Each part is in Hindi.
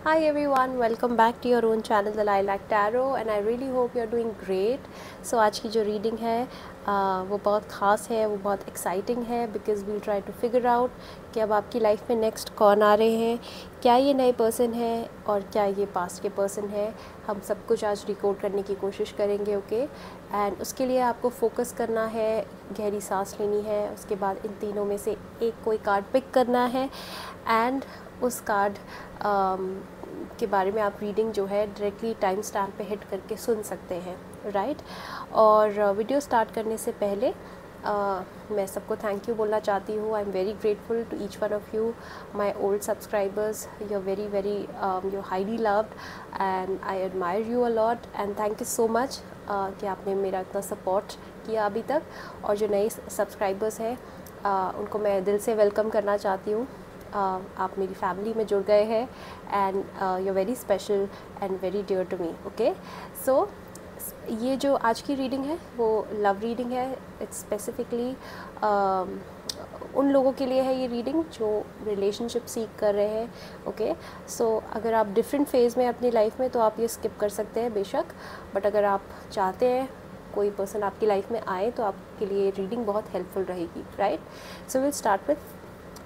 Hi everyone, welcome back to your own channel The Lilac Tarot and I really hope you're doing great. So आज की जो रीडिंग है वो बहुत ख़ास है, वो बहुत एक्साइटिंग है because we'll try to figure out कि अब आपकी लाइफ में नेक्स्ट कौन आ रहे हैं, क्या ये नए पर्सन है और क्या ये पास्ट के पर्सन है। हम सब कुछ आज रिकॉर्ड करने की कोशिश करेंगे, ओके। एंड उसके लिए आपको फोकस करना है, गहरी सांस लेनी है, उसके बाद इन तीनों में से एक कोई कार्ड पिक करना है एंड उस कार्ड के बारे में आप रीडिंग जो है डायरेक्टली टाइम स्टैम्प पे हिट करके सुन सकते हैं, राइट। और वीडियो स्टार्ट करने से पहले मैं सबको थैंक यू बोलना चाहती हूँ। I am very grateful to each one of you, my old subscribers. You are very you highly loved and I admire you a lot and thank you so much कि आपने मेरा इतना सपोर्ट किया अभी तक। और जो नए सब्सक्राइबर्स हैं उनको मैं दिल से वेलकम करना चाहती हूँ। आप मेरी फैमिली में जुड़ गए हैं and you very special and very dear to me, okay. So ये जो आज की रीडिंग है वो लव रीडिंग है। इट्स स्पेसिफिकली उन लोगों के लिए है ये रीडिंग जो रिलेशनशिप सीख कर रहे हैं, ओके। सो अगर आप डिफरेंट फेज़ में अपनी लाइफ में तो आप ये स्किप कर सकते हैं बेशक, बट अगर आप चाहते हैं कोई पर्सन आपकी लाइफ में आए तो आपके लिए रीडिंग बहुत हेल्पफुल रहेगी, right. So will start with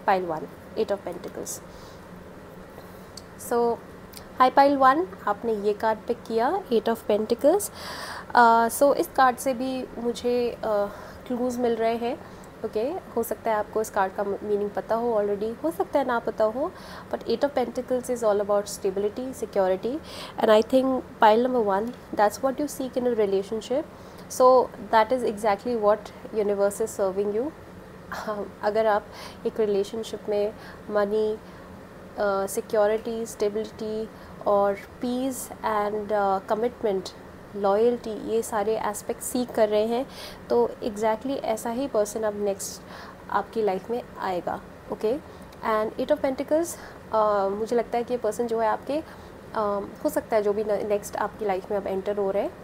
pile 1, 8 of pentacles. So high pile 1, आपने ये कार्ड पिक किया, 8 ऑफ पेंटिकल्स। सो इस कार्ड से भी मुझे क्लूज़ मिल रहे हैं, ओके। हो सकता है आपको इस कार्ड का मीनिंग पता हो ऑलरेडी, हो सकता है ना पता हो, but 8 of pentacles is all about stability, security and I think pile number 1, that's what you seek in a relationship. So that is exactly what universe is serving you. अगर आप एक रिलेशनशिप में मनी, सिक्योरिटी, स्टेबिलिटी और पीस एंड कमिटमेंट, लॉयल्टी, ये सारे एस्पेक्ट सीख कर रहे हैं तो एग्जैक्टली ऐसा ही पर्सन अब नेक्स्ट आपकी लाइफ में आएगा, ओके। एंड 8 ऑफ पेंटिकल्स, मुझे लगता है कि ये पर्सन जो है आपके हो सकता है जो भी नेक्स्ट आपकी लाइफ में अब एंटर हो रहे हैं,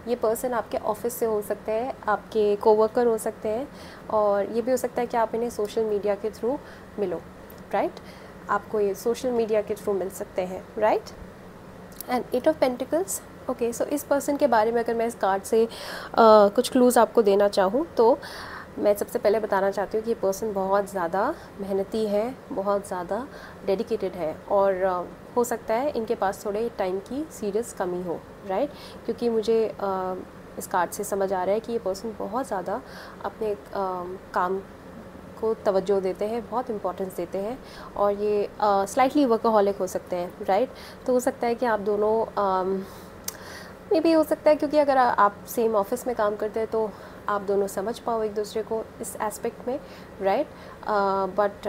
ये पर्सन आपके ऑफिस से हो सकते हैं, आपके कोवर्कर हो सकते हैं और ये भी हो सकता है कि आप इन्हें सोशल मीडिया के थ्रू मिलो, राइट। आपको ये सोशल मीडिया के थ्रू मिल सकते हैं, right. And 8 of pentacles, okay. So इस पर्सन के बारे में अगर मैं इस कार्ड से कुछ क्लूज़ आपको देना चाहूँ तो मैं सबसे पहले बताना चाहती हूँ कि ये पर्सन बहुत ज़्यादा मेहनती है, बहुत ज़्यादा डेडिकेटेड है और हो सकता है इनके पास थोड़े टाइम की सीरियस कमी हो, राइट। क्योंकि मुझे इस कार्ड से समझ आ रहा है कि ये पर्सन बहुत ज़्यादा अपने काम को तवज्जो देते हैं, बहुत इम्पोर्टेंस देते हैं और ये स्लाइटली वर्कaholic हो सकते हैं, राइट। तो हो सकता है कि आप दोनों मे भी हो सकता है क्योंकि अगर आप सेम ऑफिस में काम करते हैं तो आप दोनों समझ पाओ एक दूसरे को इस एस्पेक्ट में, राइट। बट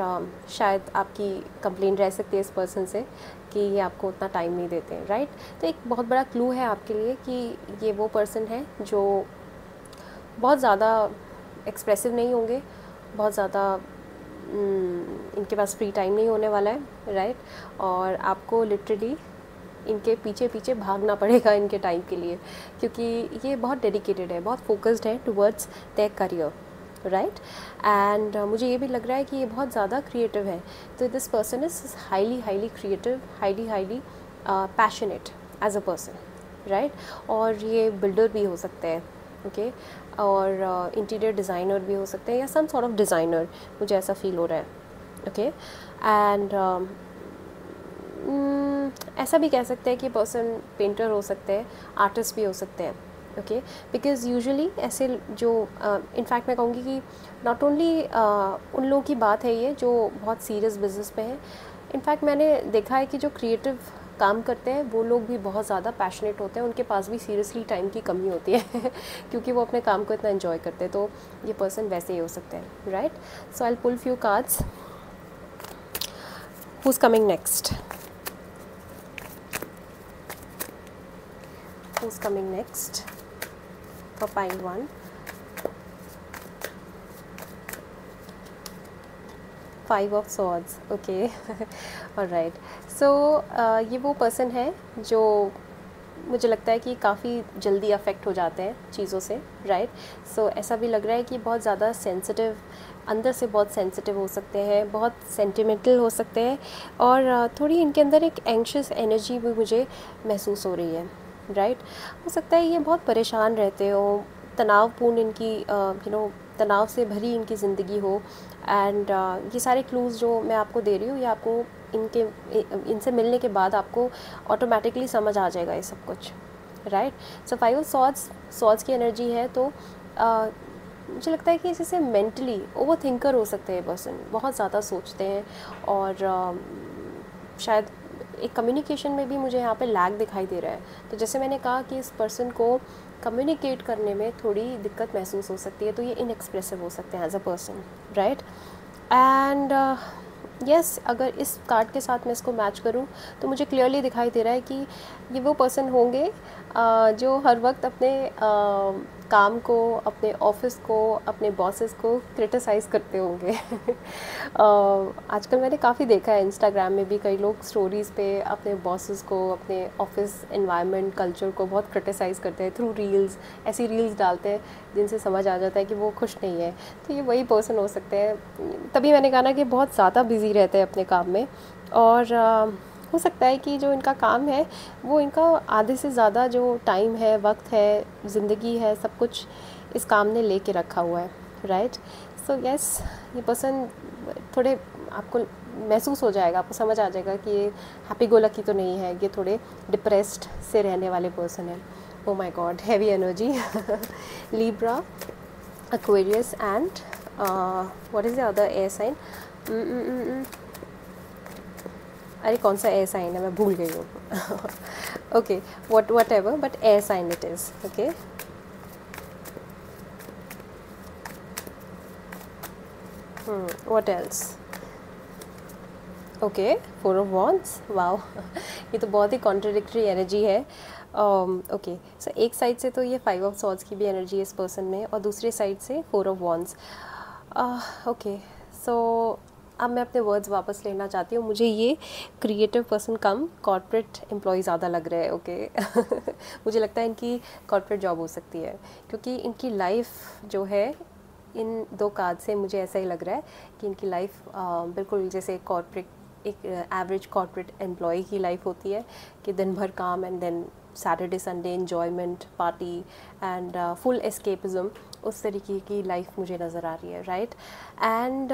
शायद आपकी कंप्लेंट रह सकती है इस पर्सन से कि ये आपको उतना टाइम नहीं देते, राइट। तो एक बहुत बड़ा क्लू है आपके लिए कि ये वो पर्सन है जो बहुत ज़्यादा एक्सप्रेसिव नहीं होंगे, बहुत ज़्यादा इनके पास फ्री टाइम नहीं होने वाला है, राइट। और आपको लिटरली इनके पीछे पीछे भागना पड़ेगा इनके टाइम के लिए क्योंकि ये बहुत डेडिकेटेड है, बहुत फोकस्ड है towards their career, right. And मुझे ये भी लग रहा है कि ये बहुत ज़्यादा क्रिएटिव है। तो this person is highly creative, highly passionate as a person, right. और ये बिल्डर भी हो सकते हैं, ओके। और इंटीरियर डिज़ाइनर भी हो सकते हैं या सम सॉर्ट ऑफ डिज़ाइनर, मुझे ऐसा फील हो रहा है, ओके। एंड ऐसा भी कह सकते हैं कि पर्सन पेंटर हो सकते हैं, आर्टिस्ट भी हो सकते हैं, ओके। बिकॉज़ यूजुअली ऐसे जो इनफैक्ट मैं कहूँगी कि नॉट ओनली उन लोगों की बात है ये जो बहुत सीरियस बिजनेस पे हैं। इनफैक्ट मैंने देखा है कि जो क्रिएटिव काम करते हैं वो लोग भी बहुत ज़्यादा पैशनेट होते हैं, उनके पास भी सीरियसली टाइम की कमी होती है क्योंकि वो अपने काम को इतना एंजॉय करते हैं। तो ये पर्सन वैसे ही हो सकते हैं, right. So I will pull few cards. Who is coming next? Who's coming next for pile 1? Five of Swords, okay. All right. So ये वो पर्सन है जो मुझे लगता है कि काफ़ी जल्दी अफेक्ट हो जाते हैं चीज़ों से, राइट। सो ऐसा भी लग रहा है कि बहुत ज़्यादा सेंसिटिव, अंदर से बहुत सेंसिटिव हो सकते हैं, बहुत सेंटिमेंटल हो सकते हैं, और थोड़ी इनके अंदर एक एंग्शियस एनर्जी भी मुझे महसूस हो रही है, राइट। हो सकता है ये बहुत परेशान रहते हो, तनावपूर्ण इनकी तनाव से भरी इनकी ज़िंदगी हो। एंड ये सारे क्लूज़ जो मैं आपको दे रही हूँ, ये आपको इनसे मिलने के बाद आपको ऑटोमेटिकली समझ आ जाएगा ये सब कुछ, राइट। सो 5 ऑफ सॉर्ड्स की एनर्जी है, तो मुझे लगता है कि जैसे मेंटली ओवर थिंकर हो सकते हैं पर्सन, बहुत ज़्यादा सोचते हैं, और शायद एक कम्युनिकेशन में भी मुझे यहाँ पे लैग दिखाई दे रहा है। तो जैसे मैंने कहा कि इस पर्सन को कम्युनिकेट करने में थोड़ी दिक्कत महसूस हो सकती है, तो ये इनएक्सप्रेसिव हो सकते हैं as a person, right. And yes, अगर इस कार्ड के साथ मैं इसको मैच करूं तो मुझे क्लियरली दिखाई दे रहा है कि ये वो पर्सन होंगे जो हर वक्त अपने काम को, अपने ऑफिस को, अपने बॉसेस को क्रिटिसाइज़ करते होंगे। आजकल मैंने काफ़ी देखा है इंस्टाग्राम में भी, कई लोग स्टोरीज़ पे अपने बॉसेस को, अपने ऑफिस एनवायरनमेंट कल्चर को बहुत क्रिटिसाइज़ करते हैं थ्रू रील्स। ऐसी रील्स डालते हैं जिनसे समझ आ जाता है कि वो खुश नहीं है। तो ये वही पर्सन हो सकते हैं। तभी मैंने कहा ना कि बहुत ज़्यादा बिजी रहते हैं अपने काम में, और हो सकता है कि जो इनका काम है वो इनका आधे से ज़्यादा जो टाइम है, वक्त है, ज़िंदगी है, सब कुछ इस काम ने लेके रखा हुआ है, राइट। सो यस, ये पर्सन थोड़े आपको महसूस हो जाएगा, आपको समझ आ जाएगा कि ये हैप्पी गो लकी तो नहीं है, ये थोड़े डिप्रेस्ड से रहने वाले पर्सन है। Oh my God, heavy energy. Libra, Aquarius and what is the other air sign? अरे कौन सा एयर साइन है, मैं भूल गई हूँ। Okay, whatever, but air sign it is, okay. What else? Okay, 4 of wands, wow. ये तो बहुत ही कॉन्ट्रडिक्टरी एनर्जी है। ओके, सो एक साइड से तो ये 5 ऑफ सॉर्ड्स की भी एनर्जी है इस पर्सन में, और दूसरी साइड से 4 ऑफ वॉन्ड्स। ओके, सो अब मैं अपने वर्ड्स वापस लेना चाहती हूँ। मुझे ये क्रिएटिव पर्सन कम कॉर्पोरेट एम्प्लॉय ज़्यादा लग रहे हैं, ओके। मुझे लगता है इनकी कॉर्पोरेट जॉब हो सकती है, क्योंकि इनकी लाइफ जो है, इन दो कार्ड से मुझे ऐसा ही लग रहा है कि इनकी लाइफ बिल्कुल जैसे कॉर्पोरेट, एक एवरेज कॉर्पोरेट एम्प्लॉय की लाइफ होती है कि दिन भर काम and then Saturday Sunday enjoyment, party and full escapism, उस तरीके की लाइफ मुझे नज़र आ रही है, राइट। एंड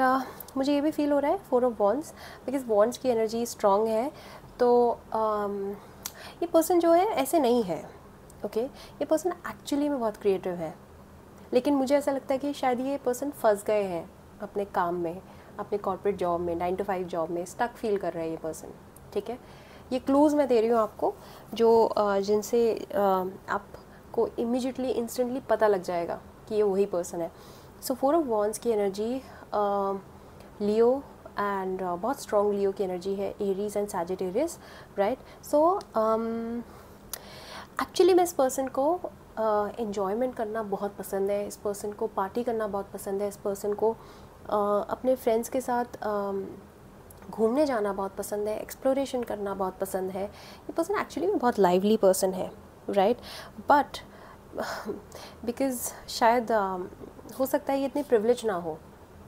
मुझे ये भी फील हो रहा है 4 ऑफ वॉन्ड्स, बिकॉज वॉन्ड्स की एनर्जी स्ट्रॉन्ग है। तो ये पर्सन जो है ऐसे नहीं है, ओके। ये पर्सन एक्चुअली में बहुत क्रिएटिव है, लेकिन मुझे ऐसा लगता है कि शायद ये पर्सन फंस गए हैं अपने काम में, अपने कॉर्पोरेट जॉब में, 9 to 5 जॉब में स्टक फील कर रहा है ये पर्सन, ठीक है। ये क्लूज़ मैं दे रही हूँ आपको, जो जिनसे आपको इमीडिएटली, इंस्टेंटली पता लग जाएगा कि ये वही पर्सन है। सो 4 ऑफ वॉन्ड्स की एनर्जी लियो, एंड बहुत स्ट्रॉन्ग लियो की एनर्जी है, Aries and Sagittarius, right. So actually मैं इस पर्सन को एन्जॉयमेंट करना बहुत पसंद है, इस पर्सन को पार्टी करना बहुत पसंद है, इस पर्सन को अपने फ्रेंड्स के साथ घूमने जाना बहुत पसंद है, एक्सप्लोरेशन करना बहुत पसंद है। ये पर्सन एक्चुअली में बहुत लाइवली पर्सन है, राइट। बट बिकॉज़ शायद हो सकता है ये इतने प्रिविलेज ना हो,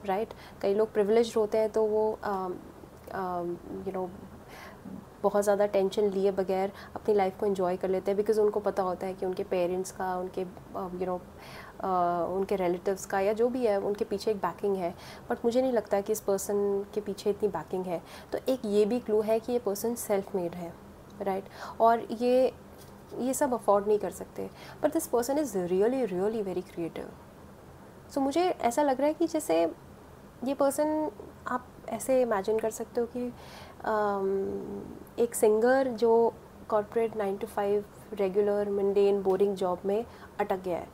राइट। कई लोग प्रिविलेज होते हैं तो वो बहुत ज़्यादा टेंशन लिए बगैर अपनी लाइफ को एंजॉय कर लेते हैं, बिकॉज़ उनको पता होता है कि उनके पेरेंट्स का, उनके उनके रिलेटिव्स का, या जो भी है, उनके पीछे एक बैकिंग है। बट मुझे नहीं लगता कि इस पर्सन के पीछे इतनी बैकिंग है। तो एक ये भी क्लू है कि ये पर्सन सेल्फ मेड है, राइट। और ये सब अफोर्ड नहीं कर सकते, but this person is really really very creative. So मुझे ऐसा लग रहा है कि जैसे ये पर्सन, आप ऐसे इमेजिन कर सकते हो कि एक सिंगर जो corporate 9 to 5 regular mundane boring job में अटक गया है,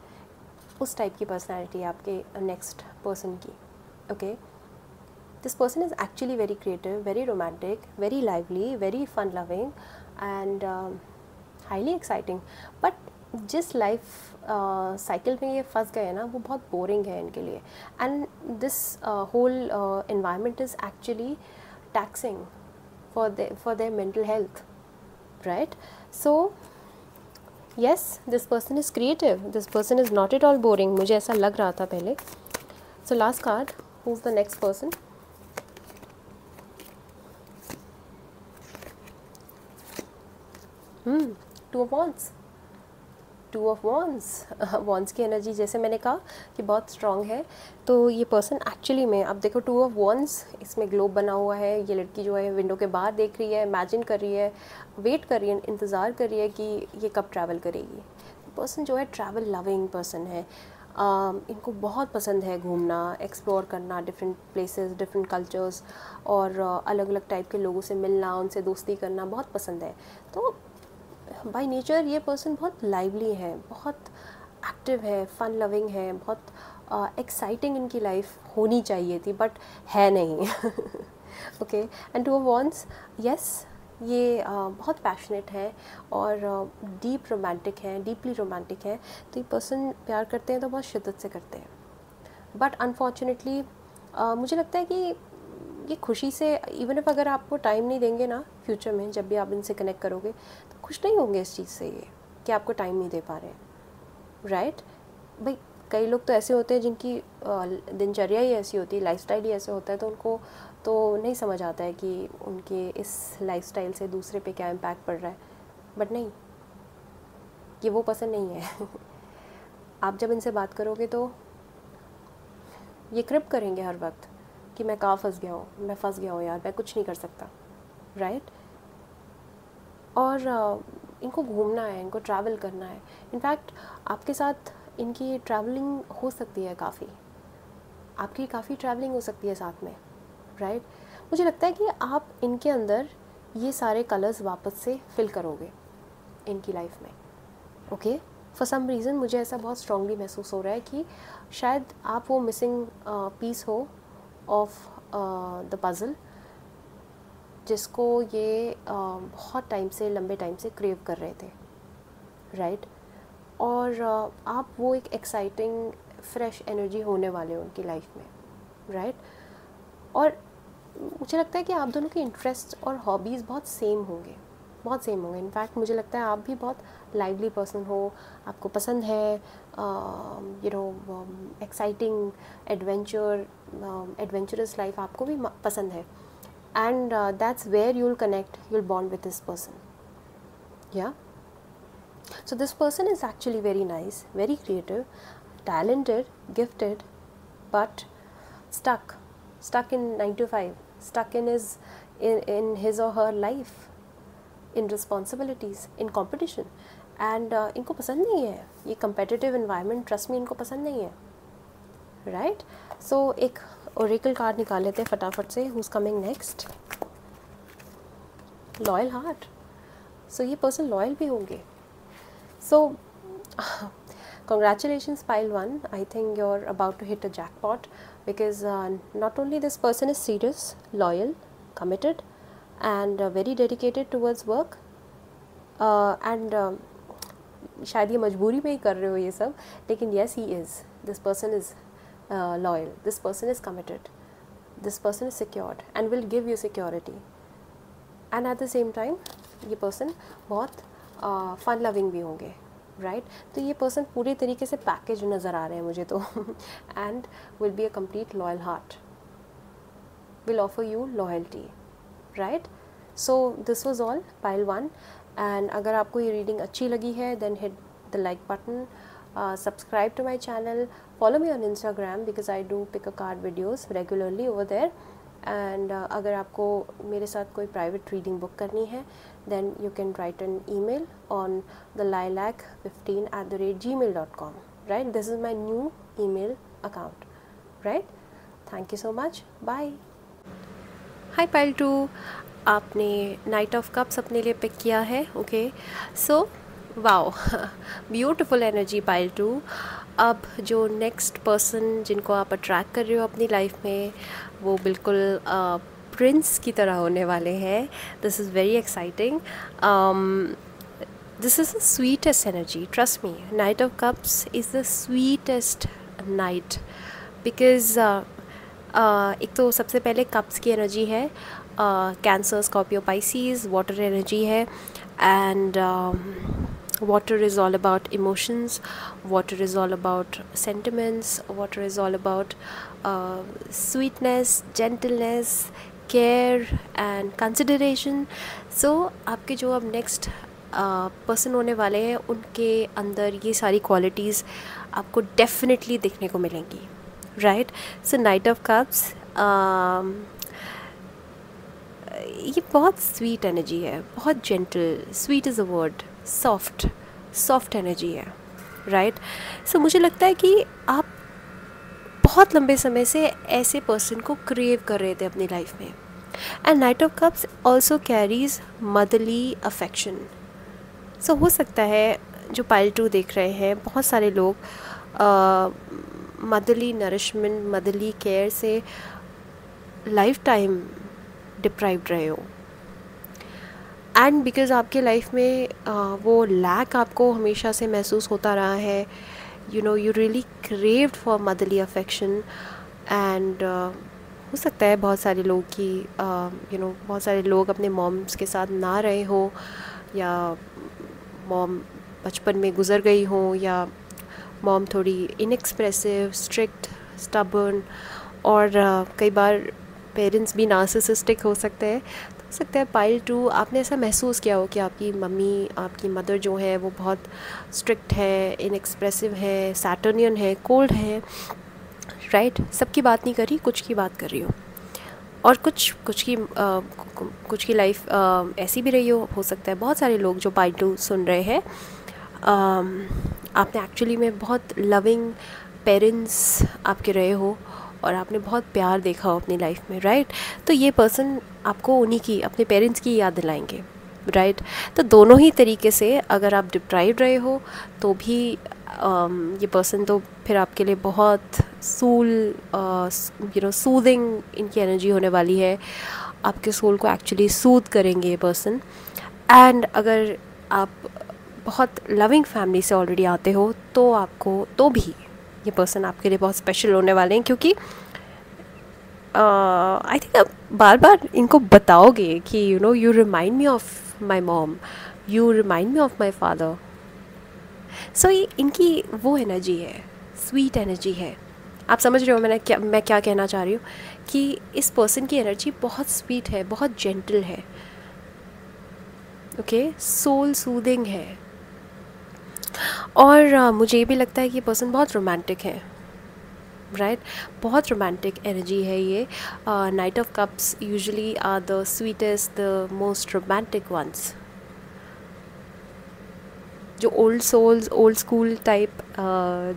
उस टाइप की पर्सनैलिटी है आपके नेक्स्ट पर्सन की, okay. This person is actually very creative, very romantic, very lively, very fun loving and highly exciting. But जिस लाइफ साइकिल में ये फंस गए हैं ना, वो बहुत बोरिंग है इनके लिए, and this whole environment is actually taxing for their mental health, right? So yes, this person is creative, this person is not at all boring, मुझे ऐसा लग रहा था पहले. So last card, who is the next person? Two of wands. Two of wands. Wands की एनर्जी जैसे मैंने कहा कि बहुत स्ट्रॉन्ग है. तो ये पर्सन एक्चुअली में, अब देखो टू ऑफ वॉन्ड्स, इसमें ग्लोब बना हुआ है. ये लड़की जो है विंडो के बाहर देख रही है, इमेजिन कर रही है, वेट कर रही है, इंतज़ार कर रही है कि ये कब ट्रैवल करेगी. पर्सन जो है ट्रैवल लविंग पर्सन है. इनको बहुत पसंद है घूमना, एक्सप्लोर करना, डिफरेंट प्लेसेस, डिफरेंट कल्चर्स, और अलग अलग टाइप के लोगों से मिलना, उनसे दोस्ती करना बहुत पसंद है. तो बाय नेचर ये पर्सन बहुत लाइवली है, बहुत एक्टिव है, फन लविंग है, बहुत एक्साइटिंग इनकी लाइफ होनी चाहिए थी बट है नहीं. Okay. And to of wands, yes, ये बहुत पैशनेट है और डीप रोमांटिक है, डीपली रोमांटिक है. तो ये पर्सन प्यार करते हैं तो बहुत शिद्दत से करते हैं. बट अनफॉर्चुनेटली मुझे लगता है कि ये खुशी से, इवन इफ अगर आपको टाइम नहीं देंगे ना फ्यूचर में, जब भी आप इनसे कनेक्ट करोगे तो खुश नहीं होंगे इस चीज़ से ये कि आपको टाइम नहीं दे पा रहे हैं. राइट भाई, कई लोग तो ऐसे होते हैं जिनकी दिनचर्या ही ऐसी होती है, लाइफस्टाइल ही ऐसे होता है, तो उनको तो नहीं समझ आता है कि उनके इस लाइफस्टाइल से दूसरे पे क्या इम्पैक्ट पड़ रहा है. बट नहीं, ये वो पसंद नहीं है. आप जब इनसे बात करोगे तो ये क्रिप करेंगे हर वक्त कि मैं कहाँ फंस गया हूँ, मैं फंस गया हूँ यार, मैं कुछ नहीं कर सकता. राइट. और इनको घूमना है, इनको ट्रैवल करना है. इनफैक्ट आपके साथ इनकी ट्रैवलिंग हो सकती है, आपकी काफ़ी ट्रैवलिंग हो सकती है साथ में. राइट. मुझे लगता है कि आप इनके अंदर ये सारे कलर्स वापस से फिल करोगे इनकी लाइफ में. ओके. फॉर सम रीज़न मुझे ऐसा बहुत स्ट्रांगली महसूस हो रहा है कि शायद आप वो मिसिंग पीस हो ऑफ द पज़ल जिसको ये बहुत टाइम से, लंबे टाइम से क्रेव कर रहे थे. राइट. और आप वो एक एक्साइटिंग फ्रेश एनर्जी होने वाले हो उनकी लाइफ में. राइट. और मुझे लगता है कि आप दोनों के इंटरेस्ट और हॉबीज़ बहुत सेम होंगे. इनफैक्ट मुझे लगता है आप भी बहुत लाइवली पर्सन हो, आपको पसंद है एक्साइटिंग एडवेंचरस लाइफ आपको भी पसंद है. And that's where you'll connect, you'll bond with this person. Yeah. So this person is actually very nice, very creative, talented, gifted, but stuck in 9 to 5, stuck in his or her life, in responsibilities, in competition. And इनको पसंद नहीं है ये competitive environment. Trust me, इनको पसंद नहीं है. Right. So एक ओरेकल कार्ड निकाल लेते हैं फटाफट से. Who's coming next? Loyal heart. So ये पर्सन लॉयल भी होंगे. सो congratulations pile 1. I think you're about to hit a jackpot because not only this person is serious, loyal, committed and very dedicated towards work and शायद ये मजबूरी में ही कर रहे हो ये सब, लेकिन yes, he is. This person is loyal, this person is committed, this person is secured and will give you security. And at the same time ये पर्सन बहुत फन लविंग भी होंगे. राइट. तो ये पर्सन पूरे तरीके से पैकेज नज़र आ रहे हैं मुझे तो. And will be a complete loyal heart, will offer you loyalty. Right. So this was all pile 1. And अगर आपको ये रीडिंग अच्छी लगी है then hit the like button, subscribe to my channel, follow me on Instagram because I do pick a card videos regularly over there. And अगर आपको मेरे साथ कोई प्राइवेट रीडिंग बुक करनी है then you can write an email on the lilac15@gmail.com. right. This is my new email account. right. Thank you so much. Bye. Hi Pile 2. आपने नाइट ऑफ कप्स अपने लिए पिक किया है. Okay. So wow, beautiful energy pile 2. अब जो नेक्स्ट पर्सन जिनको आप अट्रैक्ट कर रहे हो अपनी लाइफ में वो बिल्कुल प्रिंस की तरह होने वाले हैं. This is very exciting. This is the sweetest energy. Trust me, knight of cups is the sweetest knight because एक तो सबसे पहले कप्स की एनर्जी है, Cancer, Scorpio, Pisces, water energy है. And Water is all about emotions, water is all about sentiments, water is all about sweetness, gentleness, care and consideration. So आपके जो अब नेक्स्ट पर्सन होने वाले हैं उनके अंदर ये सारी क्वालिटीज़ आपको डेफिनेटली देखने को मिलेंगी, right? So night of cups ये बहुत स्वीट एनर्जी है, बहुत gentle, sweet is a word, soft energy है, राइट? सो मुझे लगता है कि आप बहुत लंबे समय से ऐसे पर्सन को क्रेव कर रहे थे अपनी लाइफ में. And knight of cups also carries motherly affection. So हो सकता है जो पाइल 2 देख रहे हैं, बहुत सारे लोग मदरली नरिशमेंट, मदरली केयर से लाइफ टाइम डिप्राइव्ड रहे हो. एंड बिकॉज़ आपके लाइफ में वो लैक आपको हमेशा से महसूस होता रहा है, you know you really craved for motherly affection. And हो सकता है बहुत सारे लोग की बहुत सारे लोग अपने मॉम्स के साथ ना रहे हो, या मॉम बचपन में गुज़र गई हो, या मॉम थोड़ी इनएक्सप्रेसिव, स्ट्रिक्ट, स्टबर्न, और कई बार पेरेंट्स भी नार्सिसिस्टिक हो सकते हैं. तो हो सकता है पाइल 2 आपने ऐसा महसूस किया हो कि आपकी मम्मी, आपकी मदर जो है वो बहुत स्ट्रिक्ट है, इनएक्सप्रेसिव है, सैटर्नियन है, कोल्ड है, राइट? सबकी बात नहीं कर रही, कुछ की बात कर रही हो. और कुछ की लाइफ ऐसी भी रही हो सकता है. बहुत सारे लोग जो पाइल 2 सुन रहे हैं, आपने एक्चुअली में बहुत लविंग पेरेंट्स आपके रहे हो, और आपने बहुत प्यार देखा हो अपनी लाइफ में, राइट? तो ये पर्सन आपको उन्हीं की, अपने पेरेंट्स की याद दिलाएंगे, राइट? तो दोनों ही तरीके से अगर आप डिप्राइव्ड रहे हो तो भी ये पर्सन तो फिर आपके लिए बहुत सूदिंग इनकी एनर्जी होने वाली है. आपके सोल को एक्चुअली सूद करेंगे ये पर्सन. एंड अगर आप बहुत लविंग फैमिली से ऑलरेडी आते हो तो आपको तो भी ये पर्सन आपके लिए बहुत स्पेशल होने वाले हैं, क्योंकि आई थिंक आप बार बार इनको बताओगे कि you remind me of my mom, you remind me of my father. So ये इनकी वो एनर्जी है, स्वीट एनर्जी है. आप समझ रहे हो मैं क्या कहना चाह रही हूँ, कि इस पर्सन की एनर्जी बहुत स्वीट है, बहुत जेंटल है, ओके, सोल सूदिंग है. और मुझे ये भी लगता है कि ये पर्सन बहुत रोमांटिक है, राइट? बहुत रोमांटिक एनर्जी है ये. Knight of cups usually are the sweetest, the most romantic ones. जो old souls, old school type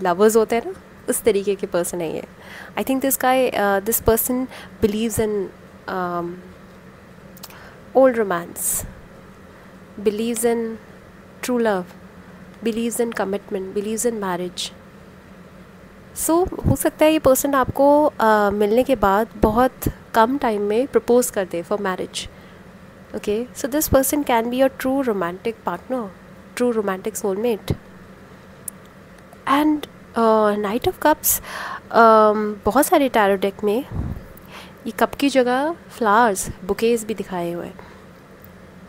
lovers होते हैं ना, उस तरीके के पर्सन है ये. I think this person believes in old romance, believes in true love, believes in commitment, believes in marriage. So हो सकता है ये पर्सन आपको मिलने के बाद बहुत कम टाइम में प्रपोज कर दे for marriage, okay? So this person can be a true romantic partner, true romantic soulmate. And knight of cups, बहुत सारे टैरो डेक में ये कप की जगह फ्लावर्स, बुकेज भी दिखाए हुए हैं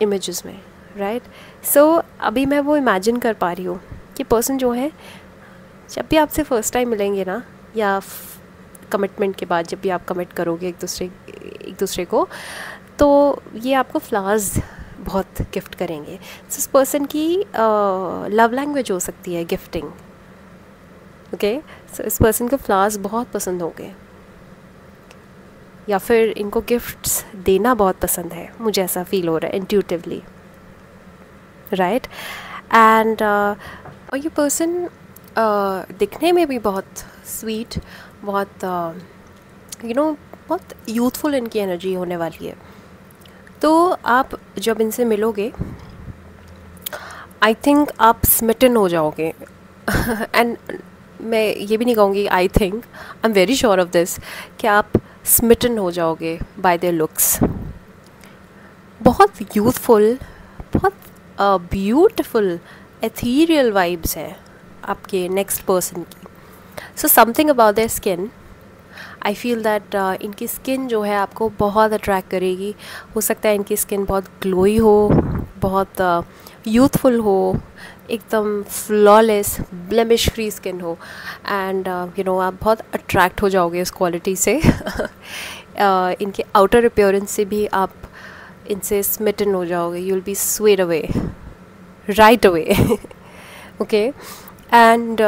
इमेजेस में, राइट? सो अभी मैं वो इमेजिन कर पा रही हूँ कि पर्सन जो है, जब भी आपसे फ़र्स्ट टाइम मिलेंगे ना, या कमिटमेंट के बाद जब भी आप कमिट करोगे एक दूसरे को, तो ये आपको फ्लावर्स बहुत गिफ्ट करेंगे. सो इस पर्सन की लव लैंग्वेज हो सकती है गिफ्टिंग, ओके? सो इस पर्सन को फ्लावर्स बहुत पसंद होंगे, या फिर इनको गिफ्ट्स देना बहुत पसंद है. मुझे ऐसा फील हो रहा है इंट्यूटिवली, राइट? एंड और ये पर्सन दिखने में भी बहुत स्वीट, बहुत बहुत यूथफुल इनकी एनर्जी होने वाली है. तो आप जब इनसे मिलोगे, आई थिंक आप स्मिटन हो जाओगे. एंड मैं ये भी नहीं कहूँगी I think, I am very sure of this, कि आप स्मिटन हो जाओगे बाय देयर लुक्स. बहुत यूथफुल, बहुत ब्यूटिफुल एथीरियल वाइब्स है आपके नेक्स्ट पर्सन की. So something about their skin, I feel that इनकी स्किन जो है आपको बहुत अट्रैक्ट करेगी. हो सकता है इनकी स्किन बहुत ग्लोई हो, बहुत यूथफुल हो, एकदम फ्लॉलेस ब्लेमिश फ्री स्किन हो, एंड यू नो आप बहुत अट्रैक्ट हो जाओगे इस क्वालिटी से। इनके आउटर अपीयरेंस से भी आप इनसे स्मिटन हो जाओगे, you will B swayed away right away. Okay, and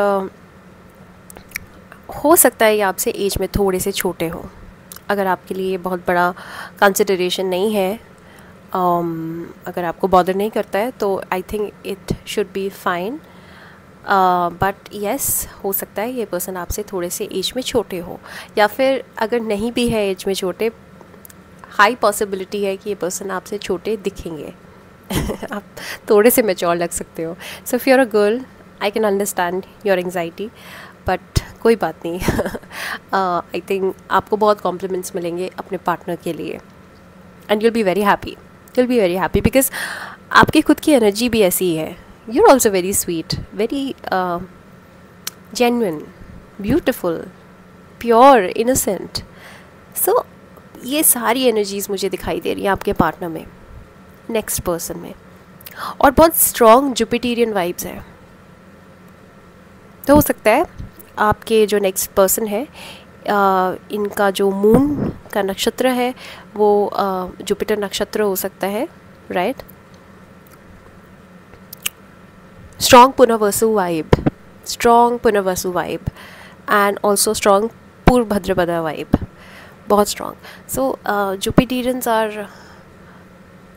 हो सकता है ये आपसे एज में थोड़े से छोटे हो। अगर आपके लिए ये बहुत बड़ा कंसिडरेशन नहीं है, अगर आपको बॉदर नहीं करता है, तो I think it should be fine. But yes, हो सकता है ये पर्सन आपसे थोड़े से एज में छोटे हो, या फिर अगर नहीं भी है एज में छोटे, हाई पॉसिबिलिटी है कि ये पर्सन आपसे छोटे दिखेंगे। आप थोड़े से मैच्योर लग सकते हो। So if you are a girl, I can understand your anxiety, but कोई बात नहीं। आई थिंक आपको बहुत कॉम्प्लीमेंट्स मिलेंगे अपने पार्टनर के लिए, and you'll be very happy, you'll be very happy, because आपकी खुद की एनर्जी भी ऐसी ही है। You are also very sweet, very genuine, beautiful, pure, innocent. So ये सारी एनर्जीज़ मुझे दिखाई दे रही हैं आपके पार्टनर में, नेक्स्ट पर्सन में, और बहुत स्ट्रॉन्ग जुपिटेरियन वाइब्स हैं। तो हो सकता है आपके जो नेक्स्ट पर्सन है, इनका जो मून का नक्षत्र है वो जुपिटर नक्षत्र हो सकता है, right. Strong Punarvasu vibe, strong Punarvasu vibe, and also strong Purvabhadrapada vibe, बहुत strong. So Jupiterians are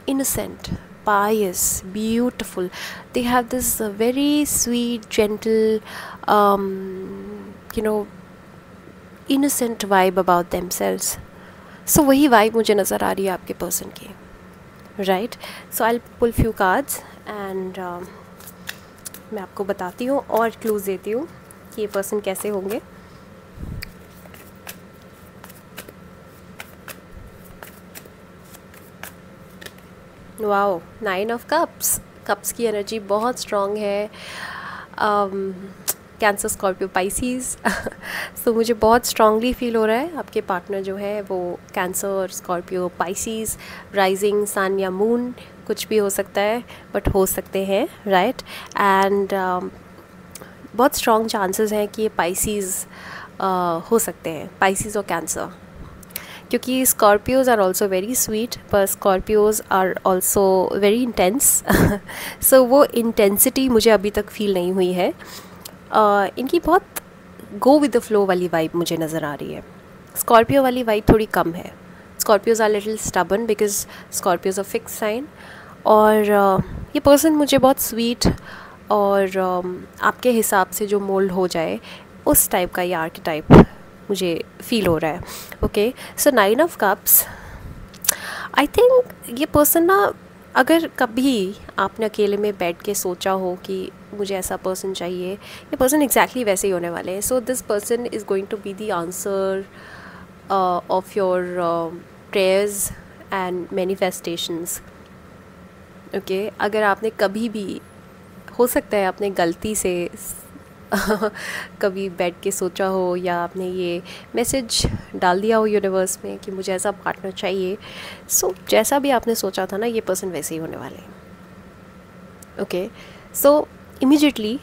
innocent, pious, beautiful. They have this very sweet, gentle, you know, innocent vibe about themselves. So वही vibe मुझे नज़र आ रही है आपके person की, right? So I'll pull few cards and मैं आपको बताती हूँ और clues देती हूँ कि ये person कैसे होंगे। वाओ, 9 ऑफ कप्स, कप्स की एनर्जी बहुत स्ट्रॉन्ग है। Cancer, Scorpio, Pisces. सो मुझे बहुत स्ट्रांगली फील हो रहा है आपके पार्टनर जो है वो cancer, Scorpio, Pisces, rising sun या मून, कुछ भी हो सकता है, बट हो सकते हैं, राइट। एंड बहुत स्ट्रॉन्ग चांसेस हैं कि ये पाइसीज़ हो सकते हैं, पाइसीज़ और कैंसर, क्योंकि स्कॉर्पियोज़ आर ऑल्सो वेरी स्वीट, पर स्कॉर्पियोज़ आर ऑल्सो वेरी इंटेंस। सो वो इंटेंसिटी मुझे अभी तक फील नहीं हुई है। इनकी बहुत गो विद द फ्लो वाली वाइब मुझे नज़र आ रही है। स्कॉर्पियो वाली वाइब थोड़ी कम है। Scorpios are little stubborn because Scorpios are fix sign, और ये पर्सन मुझे बहुत स्वीट और आपके हिसाब से जो मोल्ड हो जाए उस टाइप का ये आर्केटाइप मुझे फील हो रहा है। Okay, so 9 of cups, I think ये पर्सन ना, अगर कभी आपने अकेले में बैठ के सोचा हो कि मुझे ऐसा पर्सन चाहिए, ये पर्सन एग्जैक्टली वैसे ही होने वाले हैं। So this person is going to be the answer of your prayers and manifestations. Okay, अगर आपने कभी भी, हो सकता है आपने गलती से कभी बैठ के सोचा हो, या आपने ये मैसेज डाल दिया हो यूनिवर्स में कि मुझे ऐसा पार्टनर चाहिए, सो जैसा भी आपने सोचा था ना, ये पर्सन वैसे ही होने वाले हैं। ओके, सो इमीडिएटली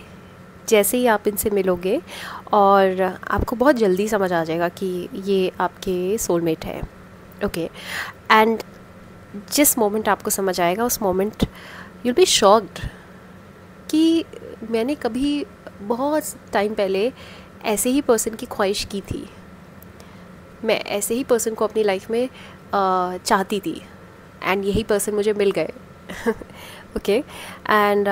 जैसे ही आप इनसे मिलोगे, और आपको बहुत जल्दी समझ आ जाएगा कि ये आपके सोलमेट है। ओके, एंड जिस मोमेंट आपको समझ आएगा उस moment you will be shocked कि मैंने कभी बहुत टाइम पहले ऐसे ही पर्सन की ख्वाहिश की थी, मैं ऐसे ही पर्सन को अपनी लाइफ में चाहती थी, एंड यही पर्सन मुझे मिल गए। ओके, एंड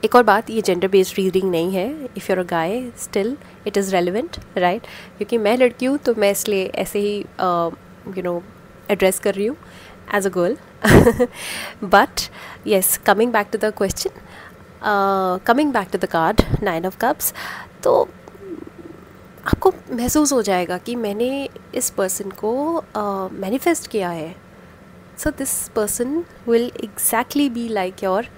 एक और बात, ये जेंडर बेस्ड रीडिंग नहीं है। If you are a guy still it is relevant, right, क्योंकि मैं लड़की हूँ तो मैं इसलिए ऐसे ही यू नो एड्रेस कर रही हूँ as a girl. But yes, coming back to the question, coming back to the card 9 of cups, तो आपको महसूस हो जाएगा कि मैंने इस पर्सन को मैनिफेस्ट किया है। So this person will exactly be like your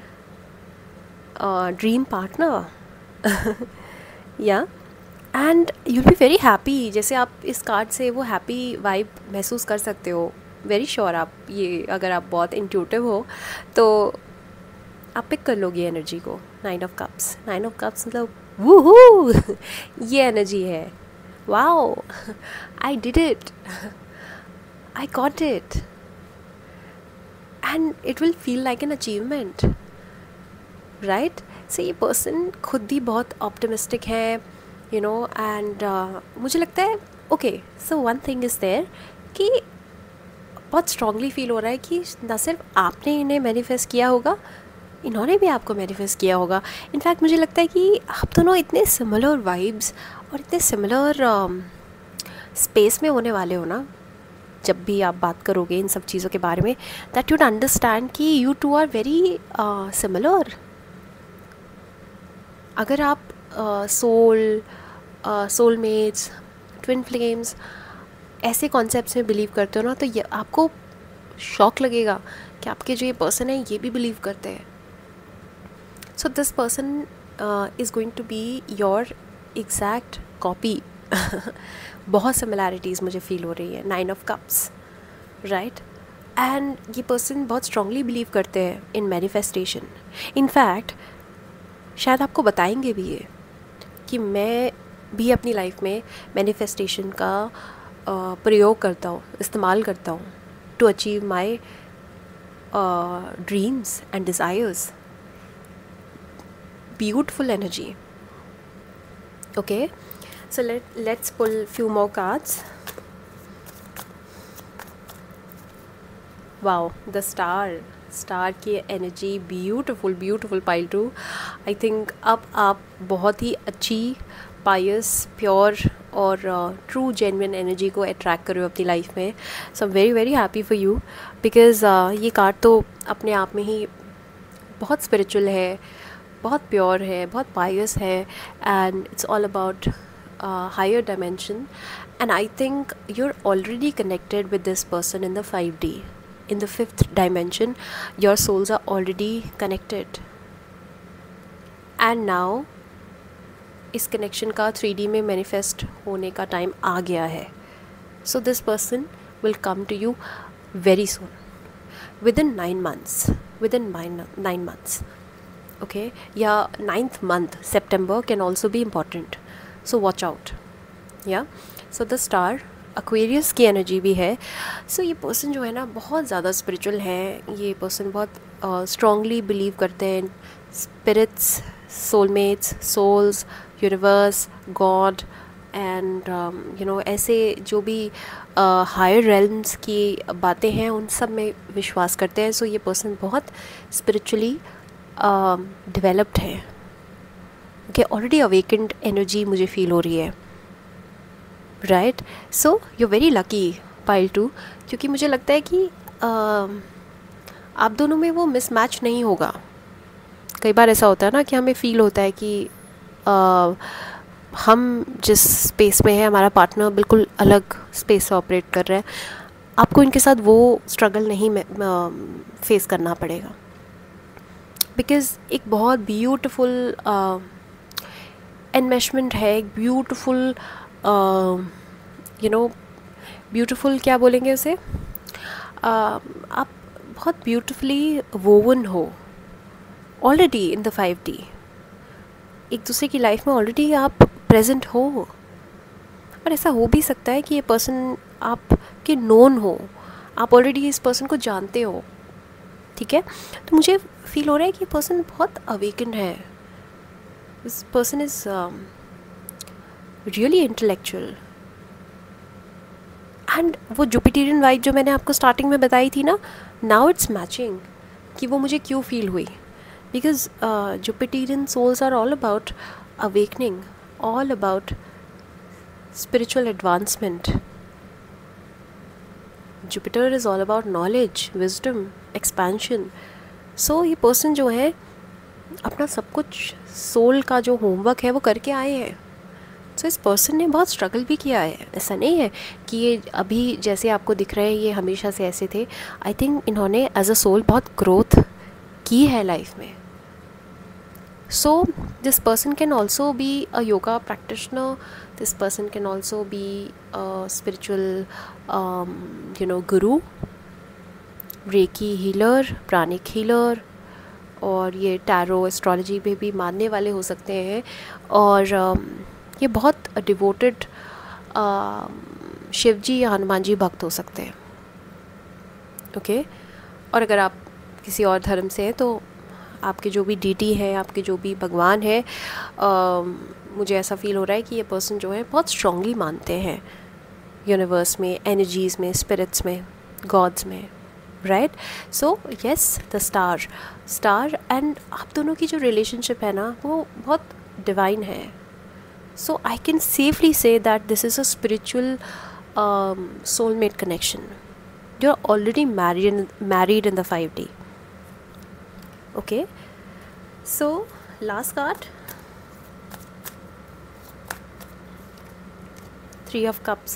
dream partner, या and you will be very happy. जैसे आप इस कार्ड से वो हैप्पी वाइब महसूस कर सकते हो वेरी श्योर आप ये, अगर आप बहुत इंट्यूटिव हो तो आप पिक कर लोगे एनर्जी को। 9 ऑफ कप्स, 9 ऑफ कप्स मतलब वूहू ये एनर्जी है। Wow, I did it, I got it, and it will feel like an achievement, right. So ये पर्सन खुद भी बहुत ऑप्टिमिस्टिक है, यू नो, एंड मुझे लगता है okay, so one thing is there कि बहुत स्ट्रांगली फील हो रहा है कि ना सिर्फ आपने इन्हें मैनिफेस्ट किया होगा, इन्होंने भी आपको मैनिफेस्ट किया होगा। इनफैक्ट मुझे लगता है कि आप दोनों इतने सिमिलर वाइब्स और इतने सिमिलर स्पेस में होने वाले हो ना, जब भी आप बात करोगे इन सब चीज़ों के बारे में, दैट यूड अंडरस्टैंड कि you two are very similar. अगर आप सोलमेट्स, ट्विन फ्लेम्स ऐसे कॉन्सेप्ट्स में बिलीव करते हो ना, तो ये आपको शॉक लगेगा कि आपके जो ये पर्सन है ये भी बिलीव करते हैं। So this person is going to be your exact copy. बहुत सिमिलैरिटीज़ मुझे फील हो रही है। 9 ऑफ कप्स, राइट। एंड ये पर्सन बहुत स्ट्रांगली बिलीव करते हैं इन मैनिफेस्टेशन। इनफैक्ट शायद आपको बताएंगे भी ये कि मैं भी अपनी लाइफ में मैनिफेस्टेशन का प्रयोग करता हूँ, इस्तेमाल करता हूँ to achieve my dreams and desires. Beautiful energy. Okay, so let's pull few more cards. Wow, the star की energy beautiful pile 2. I think अब आप बहुत ही अच्छी pious, pure और true genuine energy को attract कर रहे हो अपनी लाइफ में. So I'm very happy for you because ये कार्ड तो अपने आप में ही बहुत spiritual है, बहुत प्योर है, बहुत पायस है, and it's all about higher dimension. And I think you are already connected with this person in the 5D, in the 5th dimension. Your souls are already connected, and now इस कनेक्शन का 3D में मैनिफेस्ट होने का टाइम आ गया है। So this person will come to you very soon, within 9 months, within 9 months. Okay, yeah, 9th month September can also be important, so watch out. Yeah, so the star Aquarius की एनर्जी भी है। so ये पर्सन जो है ना बहुत ज़्यादा स्पिरिचुअल है। ये पर्सन बहुत स्ट्रांगली बिलीव करते हैं spirits, soulmates, souls, universe, God and you know ऐसे जो भी हायर रेल्म्स की बातें हैं उन सब में विश्वास करते हैं। सो ये पर्सन बहुत स्पिरिचुअली डेवलप्ड है। ओके, ऑलरेडी अवेकेंड एनर्जी मुझे फील हो रही है, right. So you very lucky pile 2, क्योंकि मुझे लगता है कि आप दोनों में वो मिसमैच नहीं होगा। कई बार ऐसा होता है ना कि हमें फील होता है कि हम जिस स्पेस में है हमारा पार्टनर बिल्कुल अलग स्पेस से ऑपरेट कर रहा है। आपको इनके साथ वो स्ट्रगल नहीं फेस करना पड़ेगा, बिकॉज़ एक बहुत ब्यूटीफुल एनमेशमेंट है, एक ब्यूटीफुल यू नो ब्यूटीफुल क्या बोलेंगे उसे, आप बहुत ब्यूटीफुली वोवन हो ऑलरेडी इन द 5D। एक दूसरे की लाइफ में ऑलरेडी आप प्रेजेंट हो, और ऐसा हो भी सकता है कि ये पर्सन आपके नोन हो, आप ऑलरेडी इस पर्सन को जानते हो, ठीक है। तो मुझे फील हो रहा है कि ये पर्सन बहुत अवेकेंड है। This person is really intellectual, and वो जुपिटेरियन वाइब जो मैंने आपको स्टार्टिंग में बताई थी ना, नाउ इट्स मैचिंग कि वो मुझे क्यों फील हुई। Because Jupiterian souls are all about awakening, all about spiritual advancement. Jupiter is all about knowledge, wisdom, expansion. So ये person जो है अपना सब कुछ सोल का जो होमवर्क है वो करके आए हैं। So इस person ने बहुत स्ट्रगल भी किया है। ऐसा नहीं है कि ये अभी जैसे आपको दिख रहे हैं ये हमेशा से ऐसे थे। आई थिंक इन्होंने एज अ सोल बहुत ग्रोथ की है लाइफ में। So this person can also be a yoga practitioner. This person can also be a spiritual guru. Reiki healer, pranic healer, और ये टैरो एस्ट्रोलॉजी पे भी मानने वाले हो सकते हैं, और ये बहुत डिवोटेड शिव जी या हनुमान जी भक्त हो सकते हैं। ओके और अगर आप किसी और धर्म से हैं तो आपके जो भी डीटी है, आपके जो भी भगवान है, मुझे ऐसा फील हो रहा है कि ये पर्सन जो है बहुत स्ट्रांगली मानते हैं यूनिवर्स में, एनर्जीज़ में, स्पिरिट्स में, गॉड्स में, right. So yes, the star and आप दोनों की जो रिलेशनशिप है ना वो बहुत डिवाइन है। So I can safely say that this is a spiritual soulmate connection. You're already married in the 5D. Okay, so last card, 3 of Cups.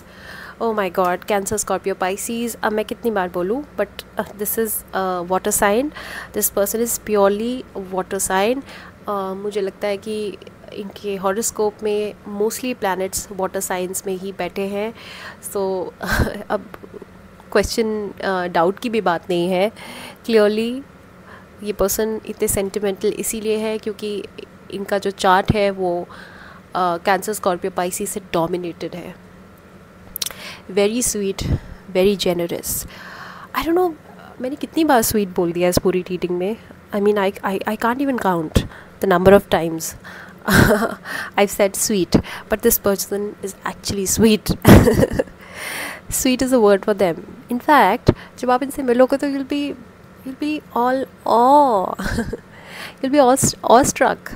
Oh my God, Cancer, Scorpio, Pisces. अब मैं कितनी बार बोलूँ, but this is water sign. This person is purely water sign. मुझे लगता है कि इनके हॉरोस्कोप में मोस्टली प्लैनेट्स वाटर साइंस में ही बैठे हैं। सो अब क्वेश्चन डाउट की भी बात नहीं है। क्लियरली ये पर्सन इतने सेंटिमेंटल इसीलिए है क्योंकि इनका जो चार्ट है वो कैंसर, स्कॉर्पियो, पाइसिस से डोमिनेटेड है। Very sweet, very generous. I don't no मैंने कितनी बार स्वीट बोल दिया इस पूरी रीडिंग में। I mean I can't even count the number of times I've said sweet, but this person is actually sweet. Sweet is a word for them. In fact, जब आप इनसे मिलोगे तो you'll be all awe. You'll be awestruck.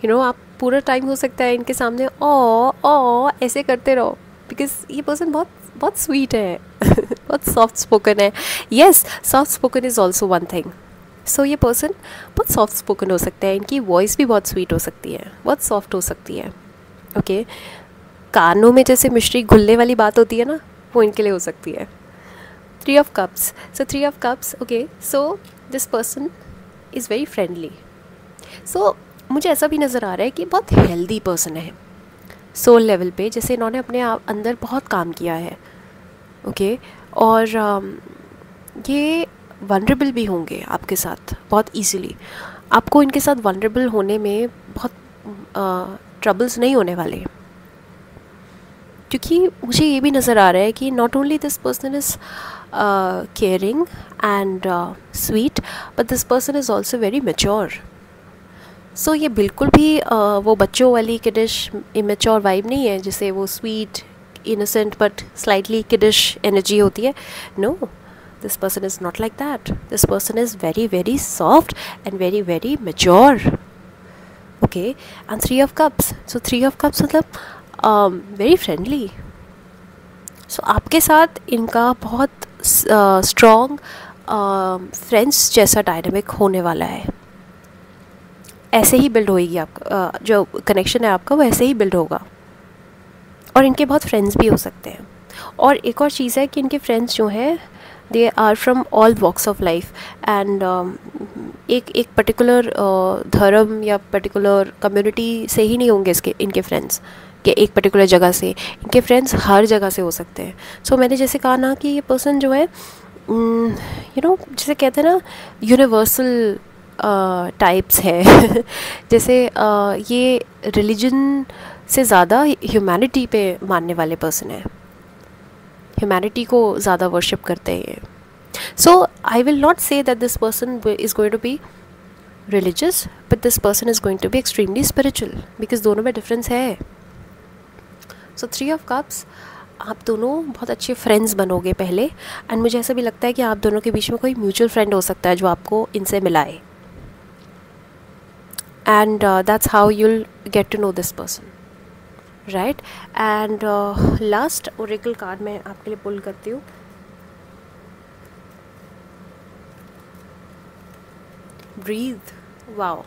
You know, आप पूरा टाइम हो सकता है इनके सामने ओ ऐसे करते रहो, because ये person बहुत sweet है, बहुत soft spoken है. Yes, soft spoken is also one thing. सो ये पर्सन बहुत सॉफ्ट स्पोकन हो सकता है, इनकी वॉइस भी बहुत स्वीट हो सकती है, बहुत सॉफ्ट हो सकती है। ओके कानों में जैसे मिश्री घुलने वाली बात होती है ना, वो इनके लिए हो सकती है। 3 of Cups. So 3 of Cups, okay so this person is very friendly. So मुझे ऐसा भी नज़र आ रहा है कि बहुत हेल्दी पर्सन है सोल लेवल पे, जैसे इन्होंने अपने आप अंदर बहुत काम किया है। ओके और ये वनरेबल भी होंगे आपके साथ बहुत इजीली। आपको इनके साथ वनरेबल होने में बहुत ट्रबल्स नहीं होने वाले, क्योंकि मुझे ये भी नज़र आ रहा है कि not only this person is caring and sweet, but this person is also very mature. So ये बिल्कुल भी वो बच्चों वाली किडिश इमेच्योर वाइब नहीं है, जिसे वो sweet, innocent but slightly kiddish energy होती है। No, this person is not like that. This person is very very soft and very very mature. Okay, and 3 of Cups. So 3 of Cups मतलब very friendly. So आपके साथ इनका बहुत strong friends जैसा डायनामिक होने वाला है। ऐसे ही बिल्ड होएगी आपका जो कनेक्शन है आपका, वो ऐसे ही बिल्ड होगा। और इनके बहुत फ्रेंड्स भी हो सकते हैं। और एक और चीज़ है कि इनके फ्रेंड्स जो हैं they are from all walks of life and एक पर्टिकुलर धर्म या पर्टिकुलर कम्युनिटी से ही नहीं होंगे इनके फ्रेंड्स, कि एक पर्टिकुलर जगह से। इनके फ्रेंड्स हर जगह से हो सकते हैं। सो मैंने जैसे कहा ना कि ये पर्सन जो है यू नो जैसे कहते हैं ना यूनिवर्सल टाइप्स है जैसे ये रिलीजन से ज़्यादा ह्यूमैनिटी पे मानने वाले पर्सन है, ह्यूमैनिटी को ज़्यादा वर्शिप करते हैं। So I will not say that this person is going to be religious, but this person is going to be extremely spiritual, because दोनों में डिफरेंस है। सो 3 of Cups, आप दोनों बहुत अच्छे फ्रेंड्स बनोगे पहले, एंड मुझे ऐसा भी लगता है कि आप दोनों के बीच में कोई म्यूचुअल फ्रेंड हो सकता है जो आपको इनसे मिलाए, and that's how you'll get to know this person, right. And last oracle card मैं आपके लिए पुल करती हूँ। Breathe, wow,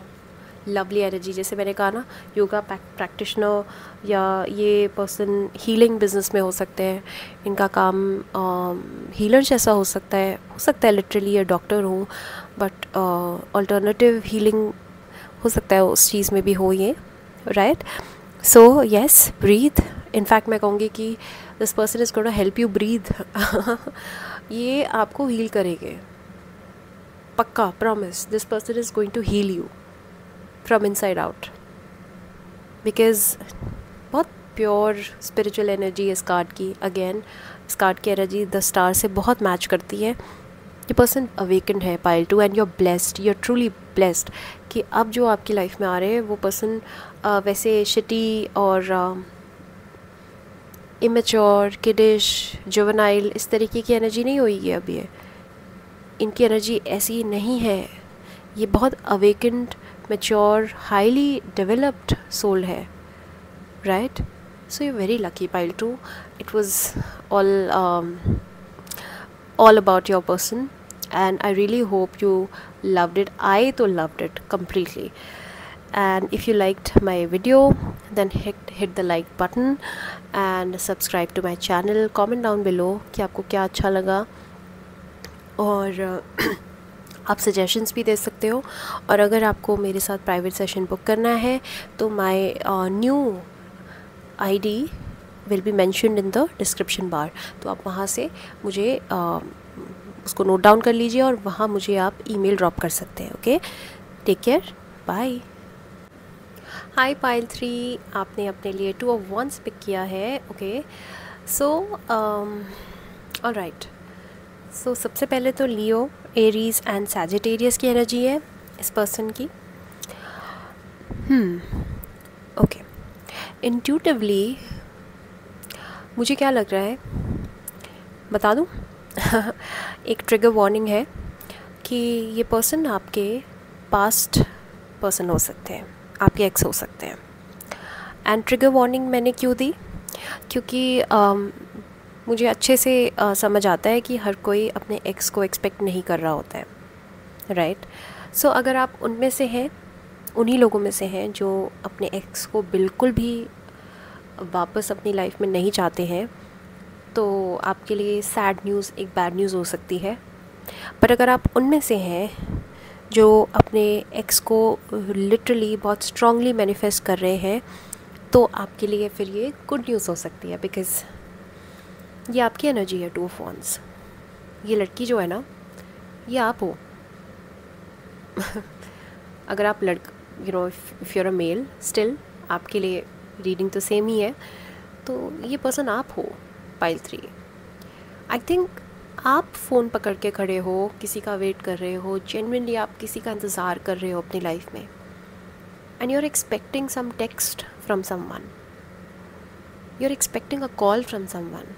lovely energy. जैसे मैंने कहा ना, योगा प्रैक्टिशनर या ये पर्सन हीलिंग बिजनेस में हो सकते हैं, इनका काम हीलर जैसा हो सकता है लिटरली, या डॉक्टर हो, बट अल्टरनेटिव हीलिंग हो सकता है उस चीज़ में भी हो ये, right. So yes, breathe. In fact मैं कहूँगी कि this person is going to help you breathe ये आपको हील करेंगे, पक्का, promise, this person is going to heal you from inside out, because बहुत प्योर स्पिरिचुअल एनर्जी है इस कार्ड की। अगेन इस कार्ड की एनर्जी द स्टार से बहुत मैच करती है। ये पर्सन अवेकन्ड है pile 2, and you are blessed, you are truly blessed कि अब जो आपकी लाइफ में आ रहे हैं वो पर्सन वैसे शिटी और इमेच्योर, किडिश, जुवेनाइल इस तरीके की एनर्जी नहीं हुई है अभी। इनकी एनर्जी ऐसी नहीं है, ये बहुत awakened, mature, highly developed soul है, right? So you very lucky pile 2. It was all about your person, and I really hope you loved it. I तो loved it completely. And if you liked my video, then hit the like button and subscribe to my channel. Comment down below कि आपको क्या अच्छा लगा, और आप सजेशंस भी दे सकते हो। और अगर आपको मेरे साथ प्राइवेट सेशन बुक करना है तो my new ID will be mentioned in the description bar, तो आप वहाँ से मुझे उसको नोट डाउन कर लीजिए और वहाँ मुझे आप ईमेल ड्रॉप कर सकते हैं। Okay, take care, bye. Hi pile 3, आपने अपने लिए 2 of Wands पिक किया है। ओके, सो ऑलराइट, सो सबसे पहले तो लियो, एरीज एंड सैजिटेरियस की एनर्जी है इस पर्सन की। ओके, इंट्यूटिवली मुझे क्या लग रहा है बता दूँ एक ट्रिगर वार्निंग है कि ये पर्सन आपके पास्ट पर्सन हो सकते हैं, आपके एक्स हो सकते हैं। एंड ट्रिगर वार्निंग मैंने क्यों दी, क्योंकि मुझे अच्छे से समझ आता है कि हर कोई अपने एक्स को एक्सपेक्ट नहीं कर रहा होता है, राइट? सो अगर आप उनमें से हैं, उन्हीं लोगों में से हैं जो अपने एक्स को बिल्कुल भी वापस अपनी लाइफ में नहीं चाहते हैं, तो आपके लिए सैड न्यूज़ एक बैड न्यूज़ हो सकती है। पर अगर आप उनमें से हैं जो अपने एक्स को लिटरली बहुत स्ट्रांगली मैनिफेस्ट कर रहे हैं, तो आपके लिए फिर ये गुड न्यूज़ हो सकती है, बिकॉज़ ये आपकी एनर्जी है 2 of Wands। ये लड़की जो है ना, ये आप हो अगर आप you know if you are a male, still आपके लिए रीडिंग तो सेम ही है, तो ये पर्सन आप हो पाइल 3। आई थिंक आप फ़ोन पकड़ के खड़े हो, किसी का वेट कर रहे हो, जेन्युइनली आप किसी का इंतज़ार कर रहे हो अपनी लाइफ में, and you are expecting some text from someone, you are expecting a call from someone,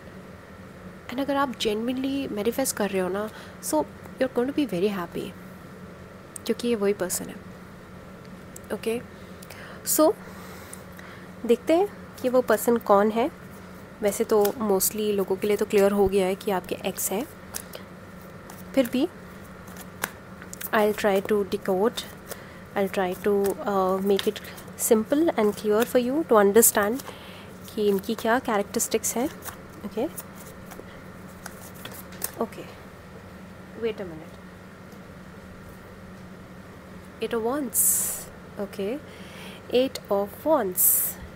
and अगर आप जेन्युइनली मैनिफेस्ट कर रहे हो ना, so you are going to be very happy, क्योंकि ये वही पर्सन है। ओके, सो देखते हैं कि वो पर्सन कौन है। वैसे तो मोस्टली लोगों के लिए तो क्लियर हो गया है कि आपके एक्स हैं, फिर भी I will try to decode, I will try to make it simple and clear for you to understand कि इनकी क्या कैरेक्टरिस्टिक्स हैं। Okay okay, wait a minute, 8 of Wands, okay, 8 of Wands,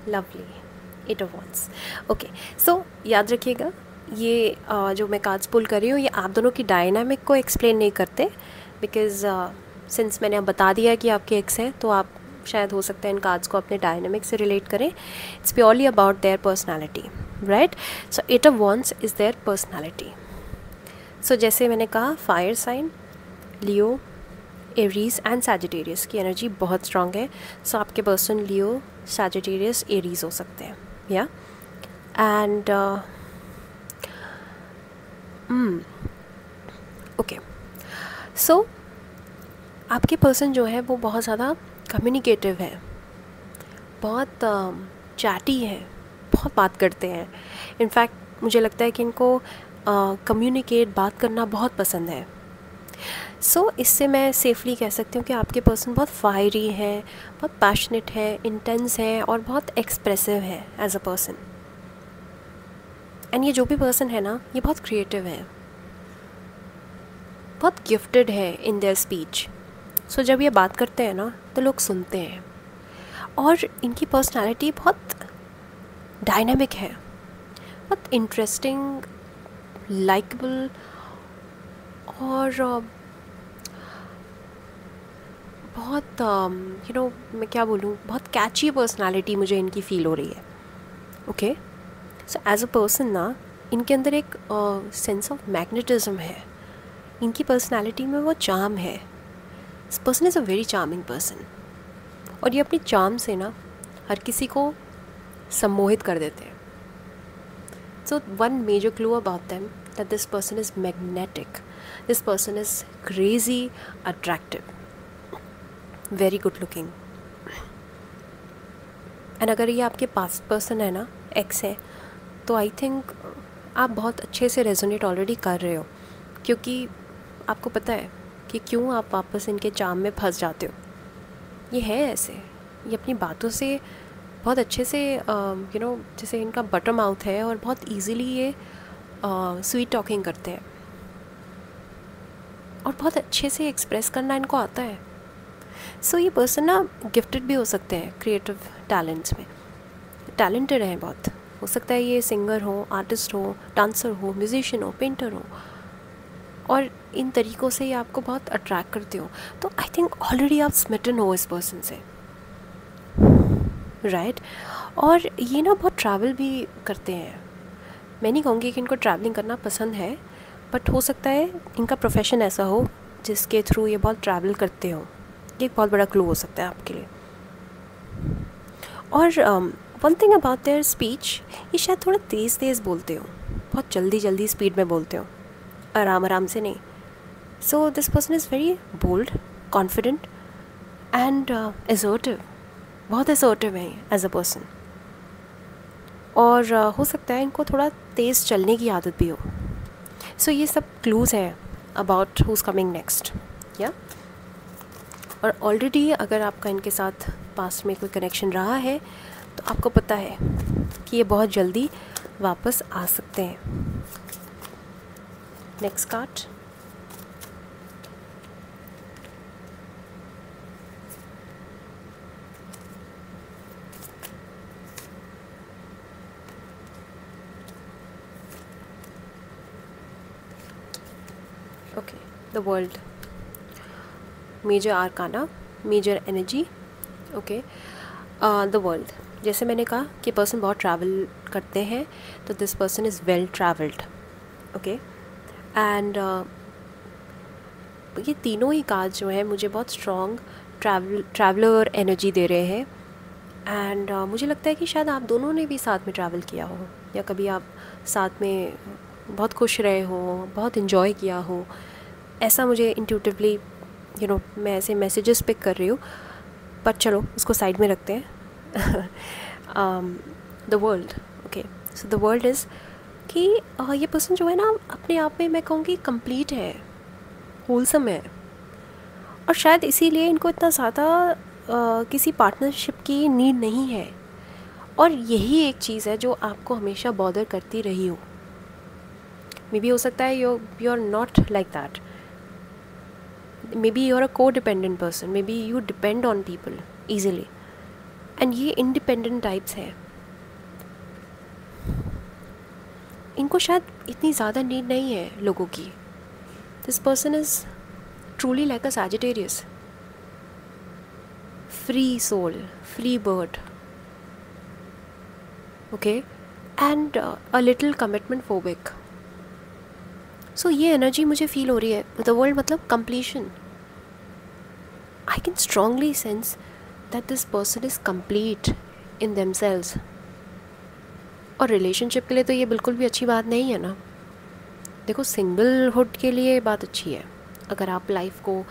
lovely, 8 of Wands। Okay, so याद रखिएगा ये जो मैं कार्ड्स पुल कर रही हूँ, ये आप दोनों की डायनामिक को एक्सप्लेन नहीं करते, बिकॉज सिंस मैंने अब बता दिया कि आपके एक्स हैं, तो आप शायद हो सकता है इन कार्ड्स को अपने डायनामिक से रिलेट करें। It's purely about their personality, right? So 8 of Wands is their personality. So जैसे मैंने कहा, fire sign, Leo, Aries and Sagittarius की एनर्जी बहुत स्ट्रांग है। सो आपके पर्सन लियो, सैजिटेरियस, एरीज हो सकते हैं, या एंड ओके, सो आपके पर्सन जो है वो बहुत ज़्यादा कम्युनिकेटिव है, बहुत चैटी है, बहुत बात करते हैं। इनफैक्ट मुझे लगता है कि इनको कम्युनिकेट, बात करना बहुत पसंद है। सो इससे मैं सेफली कह सकती हूँ कि आपके पर्सन बहुत फायरी है, बहुत पैशनेट है, इंटेंस है और बहुत एक्सप्रेसिव है एज अ पर्सन। एंड ये जो भी पर्सन है ना, ये बहुत क्रिएटिव है, बहुत गिफ्टेड है इन देयर स्पीच। सो जब ये बात करते हैं ना, तो लोग सुनते हैं, और इनकी पर्सनालिटी बहुत डायनामिक है, बहुत इंटरेस्टिंग, लाइकेबल और बहुत मैं क्या बोलूँ, बहुत कैची पर्सनालिटी मुझे इनकी फ़ील हो रही है। Okay, so as a person ना, इनके अंदर एक सेंस ऑफ मैग्नेटिज्म है, इनकी पर्सनालिटी में वो चार्म है। This person is a very charming person, और ये अपनी चार्म से ना हर किसी को सम्मोहित कर देते हैं। So one major clue about them that this person is magnetic, this person is crazy attractive, very good looking. And अगर ये आपके पास्ट पर्सन है ना, एक्स है, तो आई थिंक आप बहुत अच्छे से रेजोनेट ऑलरेडी कर रहे हो, क्योंकि आपको पता है कि क्यों आप वापस इनके चार्म में फंस जाते हो। ये है ऐसे, ये अपनी बातों से बहुत अच्छे से जैसे इनका बटर माउथ है, और बहुत इजीली ये स्वीट टॉकिंग करते हैं, और बहुत अच्छे से एक्सप्रेस करना इनको आता है। सो ये पर्सन ना गिफ्टेड भी हो सकते हैं क्रिएटिव टैलेंट्स में, टैलेंटेड हैं बहुत। हो सकता है ये सिंगर हो, आर्टिस्ट हो, डांसर हो, म्यूजिशियन हो, पेंटर हो, और इन तरीक़ों से ये आपको बहुत अट्रैक्ट करते हो। तो आई थिंक ऑलरेडी आप स्मिटन हो इस पर्सन से, राइट। और ये ना बहुत ट्रैवल भी करते हैं। मैं नहीं कहूँगी कि इनको ट्रैवलिंग करना पसंद है, बट हो सकता है इनका प्रोफेशन ऐसा हो जिसके थ्रू ये बहुत ट्रैवल करते हो। ये एक बहुत बड़ा क्लू हो सकता है आपके लिए। और one thing about their speech, ये शायद थोड़ा तेज़ तेज़ बोलते हो, बहुत जल्दी जल्दी स्पीड में बोलते हो, आराम आराम से नहीं। So this person is very bold, confident and assertive, बहुत असर्टिव है एज अ पर्सन। और हो सकता है इनको थोड़ा तेज़ चलने की आदत भी हो। सो ये सब क्लूज़ हैं about who is coming next, या। और ऑलरेडी अगर आपका इनके साथ पास्ट में कोई कनेक्शन रहा है, तो आपको पता है कि ये बहुत जल्दी वापस आ सकते हैं। Next card, okay, the world, major arcana, major energy. Okay, the world, जैसे मैंने कहा कि पर्सन बहुत ट्रैवल करते हैं, तो this person is well travelled. Okay, and ये तीनों ही कार्ड जो हैं मुझे बहुत स्ट्रॉन्ग ट्रैवलर एनर्जी दे रहे हैं। एंड मुझे लगता है कि शायद आप दोनों ने भी साथ में ट्रैवल किया हो, या कभी आप साथ में बहुत खुश रहे हो, बहुत इन्जॉय किया हो। ऐसा मुझे इंट्यूटिवली मैं ऐसे मैसेजेस पिक कर रही हूँ, पर चलो उसको साइड में रखते हैं। The world, okay, so the world is कि ये पर्सन जो है ना, अपने आप में मैं कहूँगी कंप्लीट है, होलसम है, और शायद इसीलिए इनको इतना ज़्यादा किसी पार्टनरशिप की नीड नहीं है। और यही एक चीज़ है जो आपको हमेशा बॉदर करती रही हो। मे बी हो सकता है you are not like that, maybe you are a codependent person, maybe you depend on people easily, and ये इंडिपेंडेंट टाइप्स हैं। इनको शायद इतनी ज़्यादा नीड नहीं है लोगों की। This person is truly like a Sagittarius, free soul, free bird, okay, and a little commitment phobic. So ये एनर्जी मुझे फील हो रही है। द वर्ल्ड मतलब completion. I can strongly sense that this person is complete in themselves. और रिलेशनशिप के लिए तो ये बिल्कुल भी अच्छी बात नहीं है ना। देखो, सिंगलहुड के लिए बात अच्छी है। अगर आप लाइफ को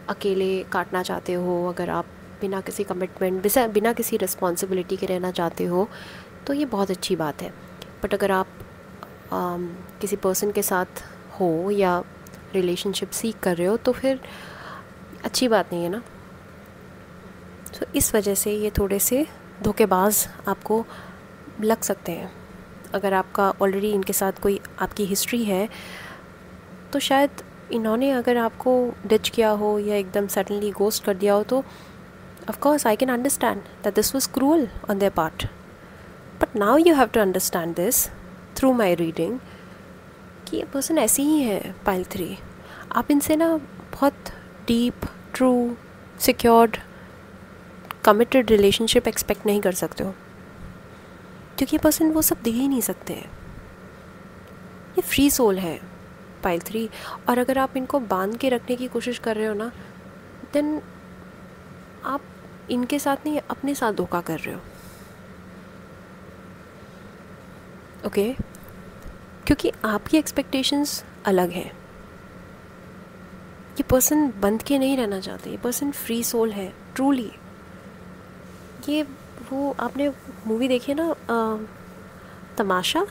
अकेले काटना चाहते हो, अगर आप बिना किसी कमिटमेंट, बिना किसी रिस्पॉन्सिबिलिटी के रहना चाहते हो, तो ये बहुत अच्छी बात है। बट अगर आप किसी पर्सन के साथ हो या रिलेशनशिप सीख कर रहे हो, तो फिर अच्छी बात नहीं है ना। तो इस वजह से ये थोड़े से धोखेबाज आपको लग सकते हैं। अगर आपका ऑलरेडी इनके साथ कोई आपकी हिस्ट्री है, तो शायद इन्होंने अगर आपको डिच किया हो या एकदम सडनली गोस्ट कर दिया हो, तो of course I can understand that this was cruel on their part. But now you have to understand this through my reading कि ये पर्सन ऐसी ही है। पाइल 3, आप इनसे ना बहुत deep, true, secured, committed relationship expect नहीं कर सकते हो, क्योंकि ये पर्सन वो सब दे ही नहीं सकते हैं। ये फ्री सोल है पाइल 3, और अगर आप इनको बांध के रखने की कोशिश कर रहे हो ना, देन आप इनके साथ नहीं अपने साथ धोखा कर रहे हो। ओके क्योंकि आपकी एक्सपेक्टेशंस अलग हैं। ये पर्सन बंद के नहीं रहना चाहते, ये पर्सन फ्री सोल है ट्रूली। ये वो आपने मूवी देखी है ना तमाशा,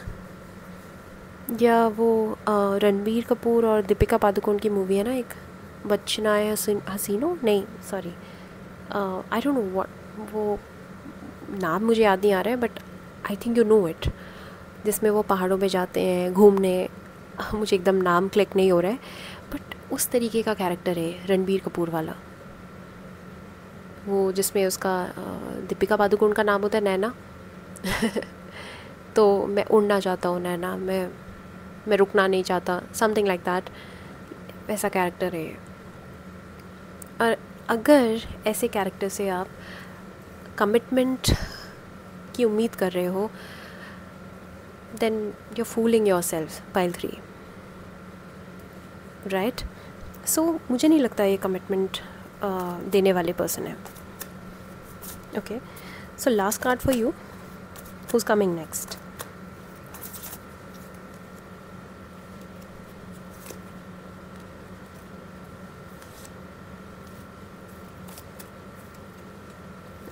या वो रणबीर कपूर और दीपिका पादुकोण की मूवी है ना, एक बचना है हसीनो, नहीं sorry I don't know what, वो नाम मुझे याद नहीं आ रहा है, but I think you know it, जिसमें वो पहाड़ों पे जाते हैं घूमने। मुझे एकदम नाम क्लिक नहीं हो रहा है, बट उस तरीके का कैरेक्टर है रणबीर कपूर वाला, वो जिसमें उसका दीपिका पादुकोण का नाम होता है नैना। तो मैं उड़ना चाहता हूँ नैना, मैं रुकना नहीं चाहता, समथिंग लाइक दैट, वैसा कैरेक्टर है। और अगर ऐसे कैरेक्टर से आप कमिटमेंट की उम्मीद कर रहे हो, then you fooling yourself pile 3, right. So मुझे नहीं लगता ये कमिटमेंट देने वाले पर्सन है। Okay, so last card for you, who's coming next?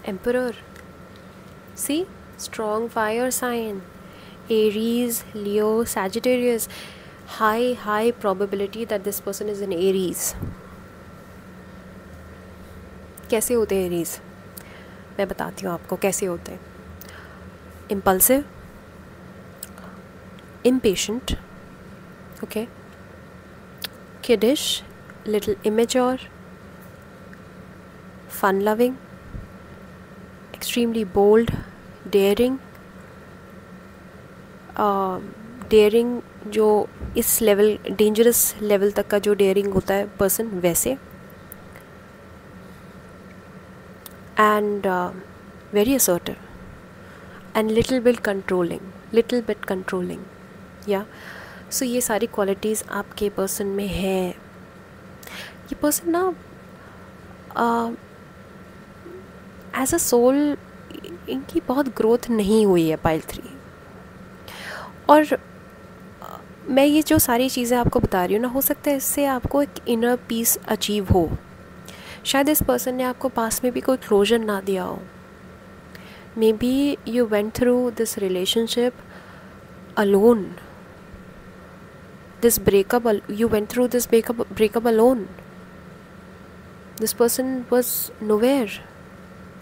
Emperor. See, strong fire sign, Aries, Leo, Sagittarius. High probability that this person is in Aries. कैसे होते हैं Aries? मैं बताती हूँ आपको कैसे होते हैं। Impulsive, impatient, okay, kiddish, little immature, fun-loving, extremely bold, daring, daring जो इस लेवल, डेंजरस लेवल तक का जो डेयरिंग होता है पर्सन, वैसे, and very assertive and little bit controlling, या सो ये सारी क्वालिटीज़ आपके पर्सन में है। ये पर्सन ना एज अ सोल इनकी बहुत ग्रोथ नहीं हुई है पाइल 3, और मैं ये जो सारी चीज़ें आपको बता रही हूँ ना, हो सकता है इससे आपको एक इनर पीस अचीव हो। शायद इस पर्सन ने आपको पास में भी कोई क्लोजर ना दिया हो। May be you went through this relationship alone, this breakup, you went through this breakup alone. This person was nowhere.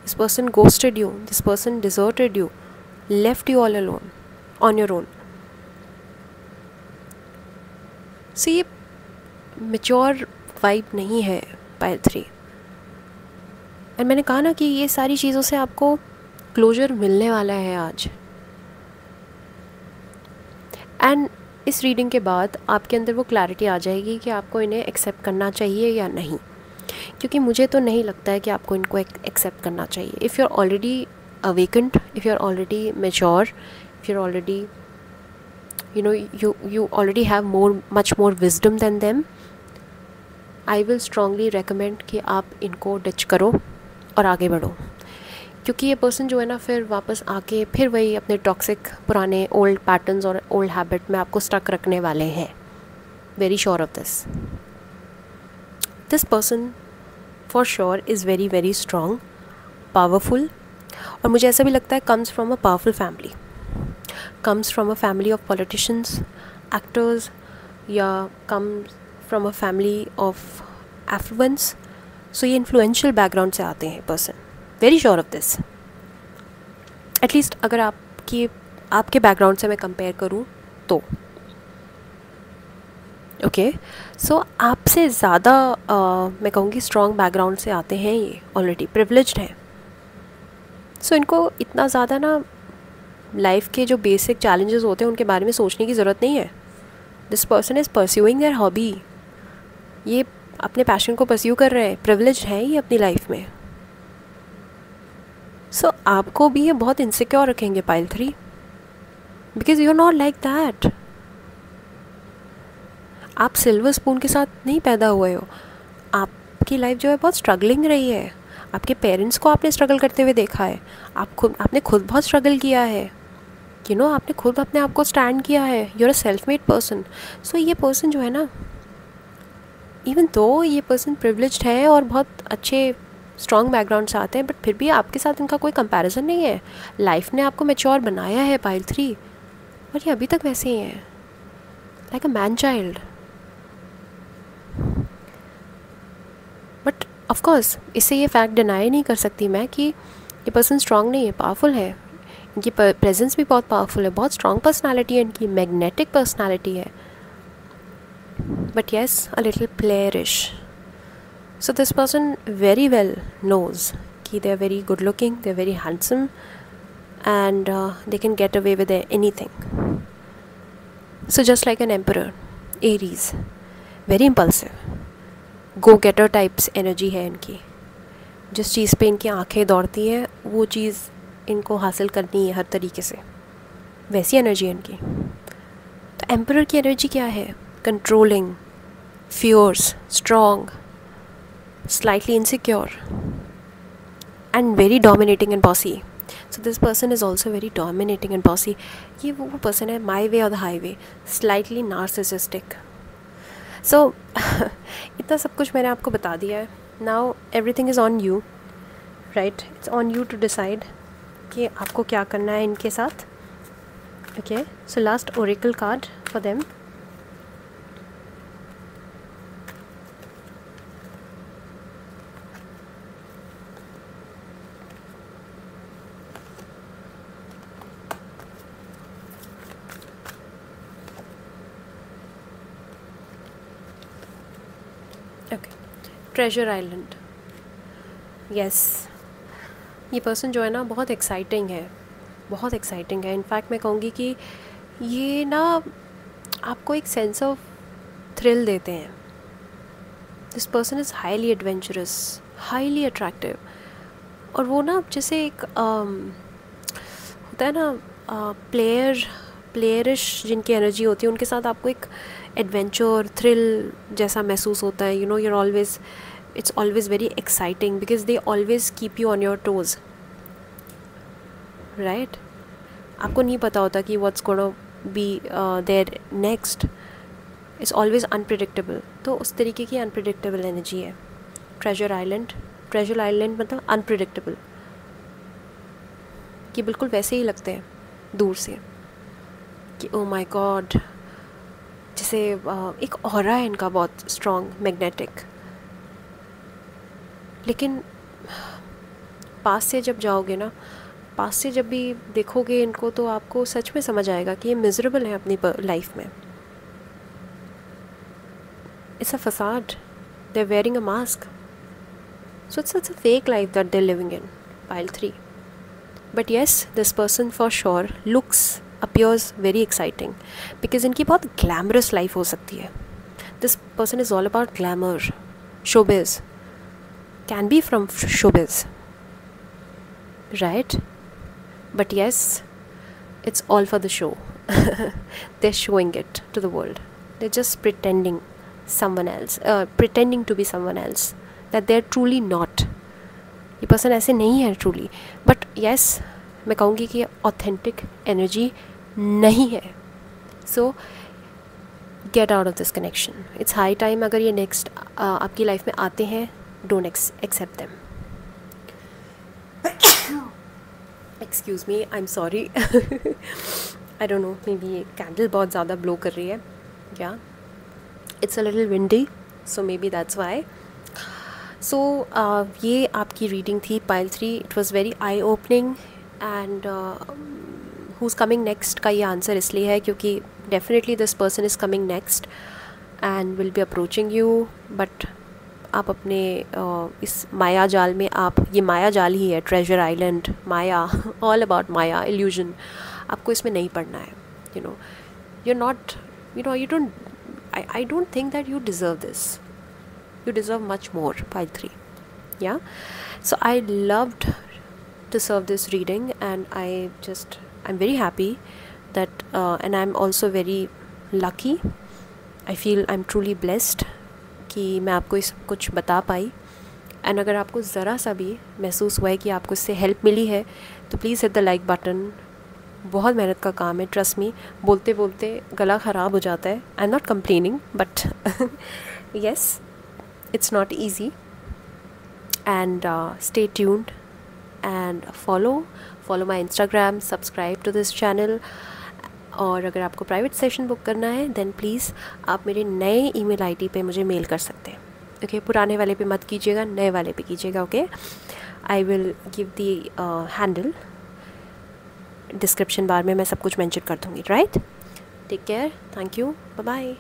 This person ghosted you. This person deserted you, left you all alone on your own. So ये mature vibe नहीं है पाइल 3। और मैंने कहा ना कि ये सारी चीज़ों से आपको क्लोजर मिलने वाला है आज। एंड इस रीडिंग के बाद आपके अंदर वो क्लैरिटी आ जाएगी कि आपको इन्हें एक्सेप्ट करना चाहिए या नहीं, क्योंकि मुझे तो नहीं लगता है कि आपको इनको एक्सेप्ट करना चाहिए। If you are already awakened, if you are already mature, if you are already you already have much more wisdom than them, I will strongly recommend कि आप इनको डिच करो और आगे बढ़ो, क्योंकि ये पर्सन जो है ना फिर वापस आके फिर वही अपने टॉक्सिक पुराने ओल्ड पैटर्न्स और ओल्ड हैबिट में आपको स्टक रखने वाले हैं। Very sure of this person for sure is very very strong, powerful, और मुझे ऐसा भी लगता है comes from a powerful family, comes from a family of politicians, actors, या comes from a family of affluence. So ये influential background से आते हैं person, very sure of this. At least अगर आपके background से मैं compare करूँ तो ओके, सो आपसे ज़्यादा मैं कहूँगी strong background से आते हैं, ये already privileged हैं। So इनको इतना ज़्यादा ना लाइफ के जो बेसिक चैलेंजेस होते हैं उनके बारे में सोचने की ज़रूरत नहीं है। This person is pursuing their hobby, ये अपने पैशन को परस्यू कर रहे हैं, प्रिविलेज है ये अपनी लाइफ में। सो आपको भी ये बहुत इनसिक्योर रखेंगे pile 3, because you are not like that. आप सिल्वर स्पून के साथ नहीं पैदा हुए हो। आपकी लाइफ जो है बहुत स्ट्रगलिंग रही है। आपके पेरेंट्स को आपने स्ट्रगल करते हुए देखा है, आपने खुद बहुत स्ट्रगल किया है, आपने खुद अपने आप को स्टैंड किया है। You are a self made person. So ये पर्सन जो है ना, इवन तो ये पर्सन प्रिविलेज्ड है और बहुत अच्छे स्ट्रॉन्ग बैकग्राउंड से आते हैं, बट फिर भी आपके साथ इनका कोई कंपैरिजन नहीं है। लाइफ ने आपको मैच्योर बनाया है पाइल 3, और ये अभी तक वैसे ही हैं, like a man child. But of course इससे ये फैक्ट डिनाई नहीं कर सकती मैं कि ये पर्सन स्ट्रॉन्ग नहीं है, पावरफुल है। इनकी प्रेजेंस भी बहुत पावरफुल है, बहुत स्ट्रॉन्ग पर्सनालिटी है इनकी, मैग्नेटिक पर्सनालिटी है, but yes a little playerish. So this person very well knows कि they are very good looking, they are very handsome, and they can get away with anything. So just like an emperor, Aries, very impulsive, go-getter types energy है इनकी। जिस चीज़ पे इनकी आंखें दौड़ती हैं वो चीज़ इनको हासिल करनी है हर तरीके से, वैसी एनर्जी है इनकी। तो एम्परर की एनर्जी क्या है? Controlling, fierce, strong, slightly insecure, and very dominating and bossy. So this person is also very dominating and bossy. ये वो person है my way or the highway, slightly narcissistic. So इतना सब कुछ मैंने आपको बता दिया है. Now everything is on you, right? It's on you to decide कि आपको क्या करना है इनके साथ. Okay, so last oracle card for them. Treasure island. Yes, ये पर्सन जो है ना बहुत एक्साइटिंग है, बहुत एक्साइटिंग है। इनफैक्ट मैं कहूँगी कि ये ना आपको एक सेंस ऑफ थ्रिल देते हैं। This person is highly adventurous, highly attractive, और वो ना जैसे एक होता है ना प्लेयरिश जिनकी एनर्जी होती है, उनके साथ आपको एक एडवेंचर थ्रिल जैसा महसूस होता है। You're always, it's always very exciting because they always keep you on your toes, right? आपको नहीं पता होता कि what's gonna be there next. It's always unpredictable. तो उस तरीके की अनप्रिडिक्टेबल एनर्जी है ट्रेजर आइलैंड। ट्रेजर आइलैंड मतलब अनप्रिडिक्टेबल, कि बिल्कुल वैसे ही लगते हैं दूर से कि ओ माय गॉड, जैसे एक ऑरा है इनका बहुत स्ट्रॉन्ग, मैग्नेटिक। लेकिन पास से जब जाओगे ना, पास से जब भी देखोगे इनको, तो आपको सच में समझ आएगा कि ये मिजरेबल है अपनी लाइफ में। It's a facade, they are wearing a mask, so it's a fake life that they are living in, pile 3। But yes, this person for sure looks appears very exciting because इनकी बहुत glamorous life हो सकती है। This person is all about glamour, showbiz, can be from showbiz, right? But yes, it's all for the show. They're showing it to the world. They're just pretending someone else, pretending to be someone else that they're truly not. ये person ऐसे नहीं है truly, but yes, मैं कहूँगी कि authentic energy नहीं है। So get out of this connection, it's high time. अगर ये नेक्स्ट आपकी लाइफ में आते हैं, don't accept them. Excuse me, I am sorry, I don't know, maybe ये कैंडल बहुत ज़्यादा ब्लो कर रही है, या it's a little windy, so maybe that's why. So ये आपकी रीडिंग थी pile 3। It was very eye opening, and who's coming next का ये आंसर इसलिए है क्योंकि definitely this person is coming next and will be approaching you, but आप अपने इस माया जाल में, आप, ये माया जाल ही है, treasure island, Maya, all about Maya, illusion, आपको इसमें नहीं पढ़ना है। you're not, you don't, I don't think that you deserve this, you deserve much more by 3. Yeah, so I loved to serve this reading, and I'm very happy that and I'm also very lucky. I feel I'm truly blessed कि मैं आपको इस कुछ बता पाई. एंड अगर आपको ज़रा सा भी महसूस हुआ है कि आपको इससे हेल्प मिली है तो please hit the like button. बहुत मेहनत का काम है, ट्रस्ट मी. बोलते बोलते गला ख़राब हो जाता है. I am not complaining, but yes, it's not easy. And stay tuned and follow my Instagram, subscribe to this channel. और अगर आपको प्राइवेट सेशन बुक करना है देन प्लीज़ आप मेरे नए ईमेल आईडी पे मुझे मेल कर सकते हैं. ओके, पुराने वाले पे मत कीजिएगा, नए वाले पे कीजिएगा. Okay, I will give the handle description bar में, मैं सब कुछ मेंशन कर दूँगी. Right, take care, thank you, bye bye.